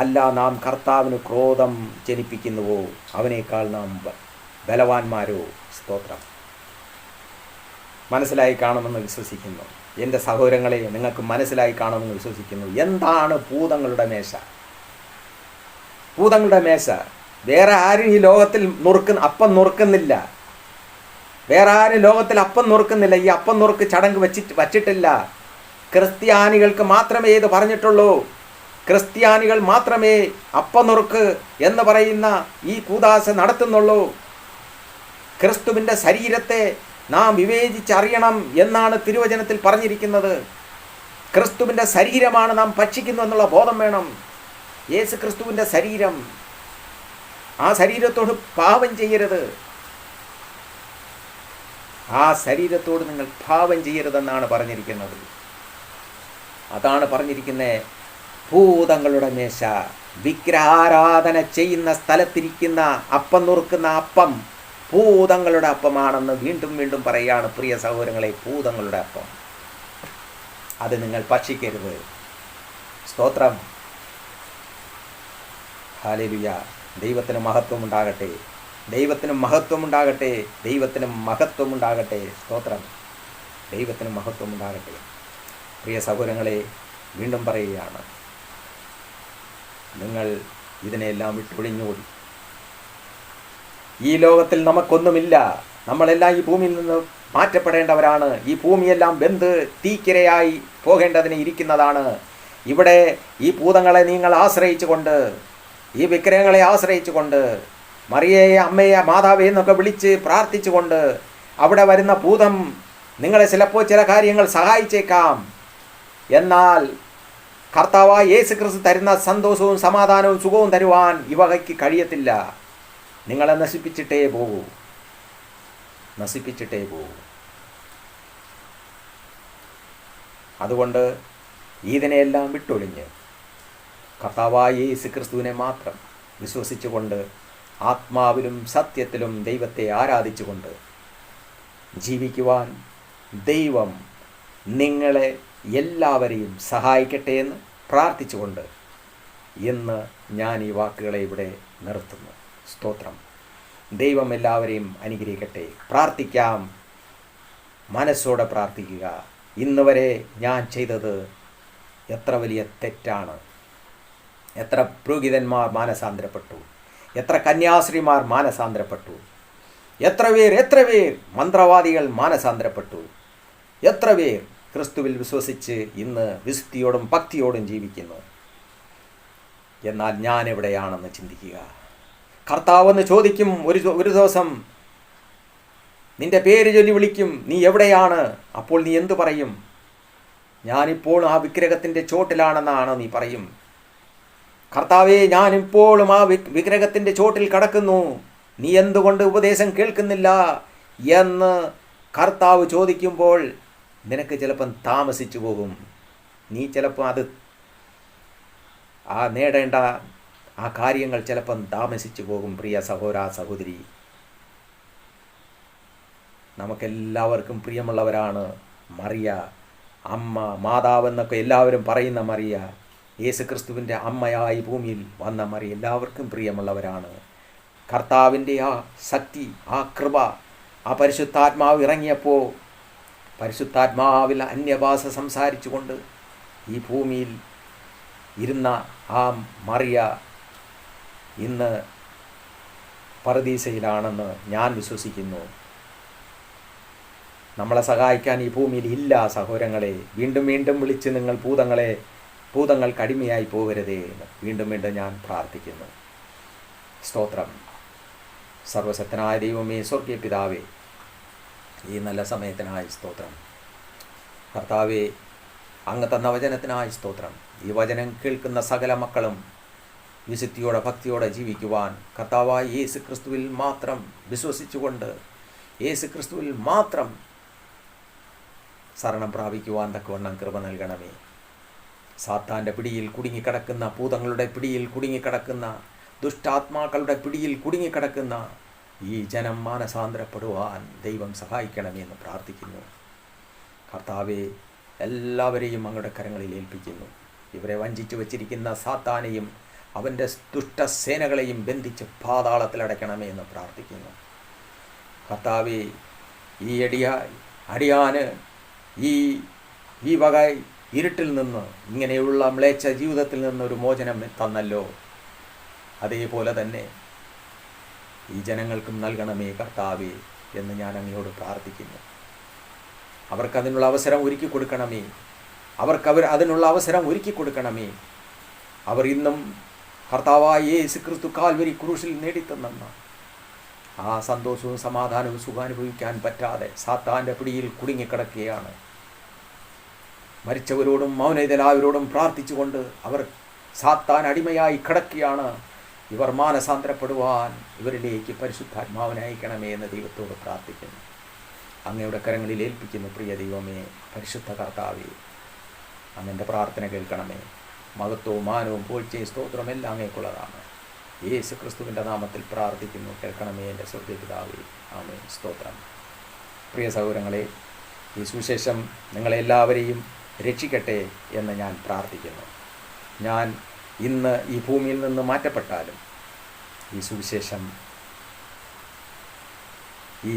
അല്ല നാം കർത്താവിന് ക്രോധം ജനിപ്പിക്കുന്നുവോ, അവനേക്കാൾ നാം ബലവാന്മാരോ. സ്തോത്രം. മനസ്സിലായി കാണുമെന്ന് വിശ്വസിക്കുന്നു. എൻ്റെ സഹോദരങ്ങളെ, നിങ്ങൾക്ക് മനസ്സിലായി കാണുമെന്ന് വിശ്വസിക്കുന്നു. എന്താണ് ഭൂതങ്ങളുടെ മേശ? ഭൂതങ്ങളുടെ മേശ വേറെ ആരും ഈ ലോകത്തിൽ അപ്പം നുറുക്കുന്നില്ല. വേറെ ആരും ലോകത്തിൽ അപ്പം നുറുക്കുന്നില്ല. ഈ അപ്പം നുറുക്ക് ചടങ്ങ് വച്ചിട്ടില്ല. ക്രിസ്ത്യാനികൾക്ക് മാത്രമേ ഇത് പറഞ്ഞിട്ടുള്ളൂ. ക്രിസ്ത്യാനികൾ മാത്രമേ അപ്പം നുറുക്ക് എന്ന് പറയുന്ന ഈ കൂദാശ നടത്തുന്നുള്ളൂ. ക്രിസ്തുവിൻ്റെ ശരീരത്തെ നാം വിവേചിച്ചറിയണം എന്നാണ് തിരുവചനത്തിൽ പറഞ്ഞിരിക്കുന്നത്. ക്രിസ്തുവിൻ്റെ ശരീരമാണ് നാം ഭക്ഷിക്കുന്നു എന്നുള്ള ബോധം വേണം. യേശു ക്രിസ്തുവിൻ്റെ ശരീരം, ആ ശരീരത്തോട് പാപം ചെയ്യരുത്. ആ ശരീരത്തോട് നിങ്ങൾ പാപം ചെയ്യരുതെന്നാണ് പറഞ്ഞിരിക്കുന്നത്. അതാണ് പറഞ്ഞിരിക്കുന്നത്. ഭൂതങ്ങളുടെ മേശ, വിഗ്രഹാരാധന ചെയ്യുന്ന സ്ഥലത്തിരിക്കുന്ന അപ്പം നുറുക്കുന്ന അപ്പം ഭൂതങ്ങളുടെ അപ്പമാണെന്ന് വീണ്ടും വീണ്ടും പറയുകയാണ്. പ്രിയ സഹോദരങ്ങളെ, ഭൂതങ്ങളുടെ അപ്പം, അത് നിങ്ങൾ ഭക്ഷിക്കരുത്. സ്തോത്രം. ഹല്ലേലൂയ. ദൈവത്തിന് മഹത്വമുണ്ടാകട്ടെ, ദൈവത്തിന് മഹത്വമുണ്ടാകട്ടെ, ദൈവത്തിന് മഹത്വമുണ്ടാകട്ടെ. സ്തോത്രം. ദൈവത്തിന് മഹത്വമുണ്ടാകട്ടെ. പ്രിയ സഹോദരങ്ങളെ, വീണ്ടും പറയുകയാണ്, നിങ്ങൾ ഇതിനെല്ലാം വിട്ടൊഴിഞ്ഞോടി. ഈ ലോകത്തിൽ നമുക്കൊന്നുമില്ല. നമ്മളെല്ലാം ഈ ഭൂമിയിൽ നിന്ന് മാറ്റപ്പെടേണ്ടവരാണ്. ഈ ഭൂമിയെല്ലാം വെന്ത് തീക്കിരയായി പോകേണ്ടതിന് ഇരിക്കുന്നതാണ്. ഇവിടെ ഈ ഭൂതങ്ങളെ നിങ്ങൾ ആശ്രയിച്ചുകൊണ്ട്, ഈ വിഗ്രഹങ്ങളെ ആശ്രയിച്ചുകൊണ്ട്, മറിയയെ അമ്മയെ മാതാവേ എന്നൊക്കെ വിളിച്ച് പ്രാർത്ഥിച്ചുകൊണ്ട് അവിടെ വരുന്ന ഭൂതം നിങ്ങളെ ചിലപ്പോൾ ചില കാര്യങ്ങൾ സഹായിച്ചേക്കാം. എന്നാൽ കർത്താവായ യേശു ക്രിസ്തു തരുന്ന സന്തോഷവും സമാധാനവും സുഖവും തരുവാൻ ഈ വകയ്ക്ക് കഴിയത്തില്ല. നിങ്ങളെ നശിപ്പിച്ചിട്ടേ പോകൂ, നശിപ്പിച്ചിട്ടേ പോകൂ. അതുകൊണ്ട് ഇതിനെയെല്ലാം വിട്ടൊഴിഞ്ഞ് കർത്താവായ യേശു ക്രിസ്തുവിനെ മാത്രം വിശ്വസിച്ചുകൊണ്ട് ആത്മാവിലും സത്യത്തിലും ദൈവത്തെ ആരാധിച്ചുകൊണ്ട് ജീവിക്കുവാൻ ദൈവം നിങ്ങളെ എല്ലാവരെയും സഹായിക്കട്ടെ എന്ന് പ്രാർത്ഥിച്ചുകൊണ്ട് ഇന്ന് ഞാൻ ഈ വാക്കുകളെ ഇവിടെ നിർത്തുന്നു. സ്തോത്രം. ദൈവം എല്ലാവരെയും അനുഗ്രഹിക്കട്ടെ. പ്രാർത്ഥിക്കാം. മനസ്സോടെ പ്രാർത്ഥിക്കുക. ഇന്ന് വരെ ഞാൻ ചെയ്തത് എത്ര വലിയ തെറ്റാണ്. എത്ര പുരോഹിതന്മാർ മാനസാന്തരപ്പെട്ടു, എത്ര കന്യാസ്ത്രീമാർ മാനസാന്തരപ്പെട്ടു, എത്ര പേർ മന്ത്രവാദികൾ മാനസാന്തരപ്പെട്ടു, എത്ര പേർ ക്രിസ്തുവിൽ വിശ്വസിച്ച് ഇന്ന് വിശുദ്ധിയോടും ഭക്തിയോടും ജീവിക്കുന്നു. എന്നാൽ ഞാൻ എവിടെയാണെന്ന് ചിന്തിക്കുക. കർത്താവെന്ന് ചോദിക്കും. ഒരു ദിവസം നിന്റെ പേര് ചൊല്ലി വിളിക്കും, നീ എവിടെയാണ്? അപ്പോൾ നീ എന്തു പറയും? ഞാനിപ്പോൾ ആ വിഗ്രഹത്തിൻ്റെ ചോട്ടിലാണെന്നാണ് നീ പറയും. കർത്താവേ, ഞാനിപ്പോഴും ആ വിഗ്രഹത്തിൻ്റെ ചോട്ടിൽ കിടക്കുന്നു, നീ എന്തുകൊണ്ട് ഉപദേശം കേൾക്കുന്നില്ല എന്ന് കർത്താവ് ചോദിക്കുമ്പോൾ നിനക്ക് ചിലപ്പം താമസിച്ചു പോകും. നീ ചിലപ്പോൾ ആ നേടേണ്ട ആ കാര്യങ്ങൾ ചിലപ്പം താമസിച്ചു പോകും. പ്രിയ സഹോദര സഹോദരി, നമുക്കെല്ലാവർക്കും പ്രിയമുള്ളവരാണ് മറിയ, അമ്മ, മാതാവെന്നൊക്കെ എല്ലാവരും പറയുന്ന മറിയ, യേശു ക്രിസ്തുവിൻ്റെ അമ്മയായി ഭൂമിയിൽ വന്ന മറിയ എല്ലാവർക്കും പ്രിയമുള്ളവരാണ്. കർത്താവിൻ്റെ ആ ശക്തി, ആ കൃപ, ആ പരിശുദ്ധാത്മാവ് ഇറങ്ങിയപ്പോൾ പരിശുദ്ധാത്മാവിൽ അന്യഭാഷ സംസാരിച്ചുകൊണ്ട് ഈ ഭൂമിയിൽ ഇരുന്ന ആ മറിയ ഇന്ന് പറുദീസയിലാണെന്ന് ഞാൻ വിശ്വസിക്കുന്നു. നമ്മളെ സഹായിക്കാൻ ഈ ഭൂമിയിൽ ഇല്ല സഹോദരങ്ങളെ. വീണ്ടും വീണ്ടും വിളിച്ച് നിങ്ങൾ ഭൂതങ്ങൾക്ക് അടിമയായി പോകരുതേ എന്ന് വീണ്ടും വീണ്ടും ഞാൻ പ്രാർത്ഥിക്കുന്നു. സ്തോത്രം. സർവശക്തനായ ദൈവമേ, സ്വർഗീയ പിതാവേ, ഈ നല്ല സമയത്തിനായി സ്തോത്രം. കർത്താവേ, അങ്ങ് തന്ന വചനത്തിനായി സ്തോത്രം. ഈ വചനം കേൾക്കുന്ന സകല മക്കളും വിശുദ്ധിയോടെ ഭക്തിയോടെ ജീവിക്കുവാൻ കർത്താവായ യേശു ക്രിസ്തുവിൽ മാത്രം വിശ്വസിച്ചുകൊണ്ട് യേശു ക്രിസ്തുവിൽ മാത്രം ശരണം പ്രാപിക്കുവാൻ തക്കവണ്ണം കൃപ നൽകണമേ. സാത്താൻ്റെ പിടിയിൽ കുടുങ്ങിക്കിടക്കുന്ന, ഭൂതങ്ങളുടെ പിടിയിൽ കുടുങ്ങിക്കിടക്കുന്ന, ദുഷ്ടാത്മാക്കളുടെ പിടിയിൽ കുടുങ്ങിക്കിടക്കുന്ന ഈ ജനം മാനസാന്തരപ്പെടുവാൻ ദൈവം സഹായിക്കണമേ എന്ന് പ്രാർത്ഥിക്കുന്നു. കർത്താവെ, എല്ലാവരെയും അങ്ങയുടെ കരങ്ങളിൽ ഏൽപ്പിക്കുന്നു. ഇവരെ വഞ്ചിച്ചു വച്ചിരിക്കുന്ന സാത്താനെയും അവൻ്റെ ദുഷ്ടസേനകളെയും ബന്ധിച്ച് പാതാളത്തിലടയ്ക്കണമേ എന്ന് പ്രാർത്ഥിക്കുന്നു. കർത്താവേ, ഈ അടിയാന് ഈ വക ഇരുട്ടിൽ നിന്ന്, ഇങ്ങനെയുള്ള മ്ലേച്ഛ ജീവിതത്തിൽ നിന്നൊരു മോചനം തന്നല്ലോ, അതേപോലെ തന്നെ ഈ ജനങ്ങൾക്കും നൽകണമേ കർത്താവേ എന്ന് ഞാൻ അങ്ങയോട് പ്രാർത്ഥിക്കുന്നു. അവർക്കതിനുള്ള അവസരം ഒരുക്കി കൊടുക്കണമേ. അതിനുള്ള അവസരം ഒരുക്കി കൊടുക്കണമേ. അവർ ഇന്നും കർത്താവായ യേശു ക്രിസ്തു കാൽവരി ക്രൂശിൽ നേടിത്തന്ന ആ സന്തോഷവും സമാധാനവും സുഖാനുഭവിക്കാൻ പറ്റാതെ സാത്താൻ്റെ പിടിയിൽ കുടുങ്ങിക്കിടക്കുകയാണ്. മരിച്ചവരോടും മൗനതരായവരോടും പ്രാർത്ഥിച്ചുകൊണ്ട് അവർ സാത്താൻ അടിമയായി കിടക്കുകയാണ്. ഇവർ മാനസാന്തരപ്പെടുവാൻ ഇവരിലേക്ക് പരിശുദ്ധാത്മാവിനെ അയക്കണമേ എന്ന് ദൈവത്തോട് പ്രാർത്ഥിക്കുന്നു. അങ്ങയുടെ കരങ്ങളിൽ ഏൽപ്പിക്കുന്നു. പ്രിയ ദൈവമേ, പരിശുദ്ധ കർത്താവേ, അങ്ങൻ്റെ പ്രാർത്ഥന കേൾക്കണമേ. മഹത്വവും മാനവും പൂഴ്ചയും സ്തോത്രവും എല്ലാം അങ്ങേക്കുള്ളതാണ്. യേശു ക്രിസ്തുവിൻ്റെ നാമത്തിൽ പ്രാർത്ഥിക്കുന്നു. കേൾക്കണമേ എൻ്റെ സ്വർഗ്ഗപിതാവേ. ആമേൻ. സ്തോത്രം. പ്രിയ സഹോദരങ്ങളെ, ഈ സുവിശേഷം നിങ്ങളെല്ലാവരെയും രക്ഷിക്കട്ടെ എന്ന് ഞാൻ പ്രാർത്ഥിക്കുന്നു. ഞാൻ ഇന്ന് ഈ ഭൂമിയിൽ നിന്ന് മാറ്റപ്പെട്ടാലും ഈ സുവിശേഷം ഈ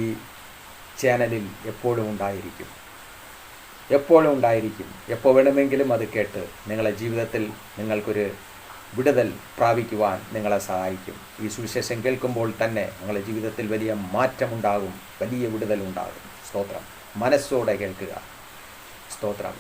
ചാനലിൽ എപ്പോഴും ഉണ്ടായിരിക്കും. എപ്പോൾ വേണമെങ്കിലും അത് കേട്ട് നിങ്ങളുടെ ജീവിതത്തിൽ നിങ്ങൾക്കൊരു വിടുതൽ പ്രാപിക്കുവാൻ നിങ്ങളെ സഹായിക്കും. ഈ സുവിശേഷം കേൾക്കുമ്പോൾ തന്നെ നിങ്ങളുടെ ജീവിതത്തിൽ വലിയ മാറ്റമുണ്ടാകും, വലിയ വിടുതലുണ്ടാകും. സ്തോത്രം. മനസ്സോടെ കേൾക്കുക. സ്തോത്രം.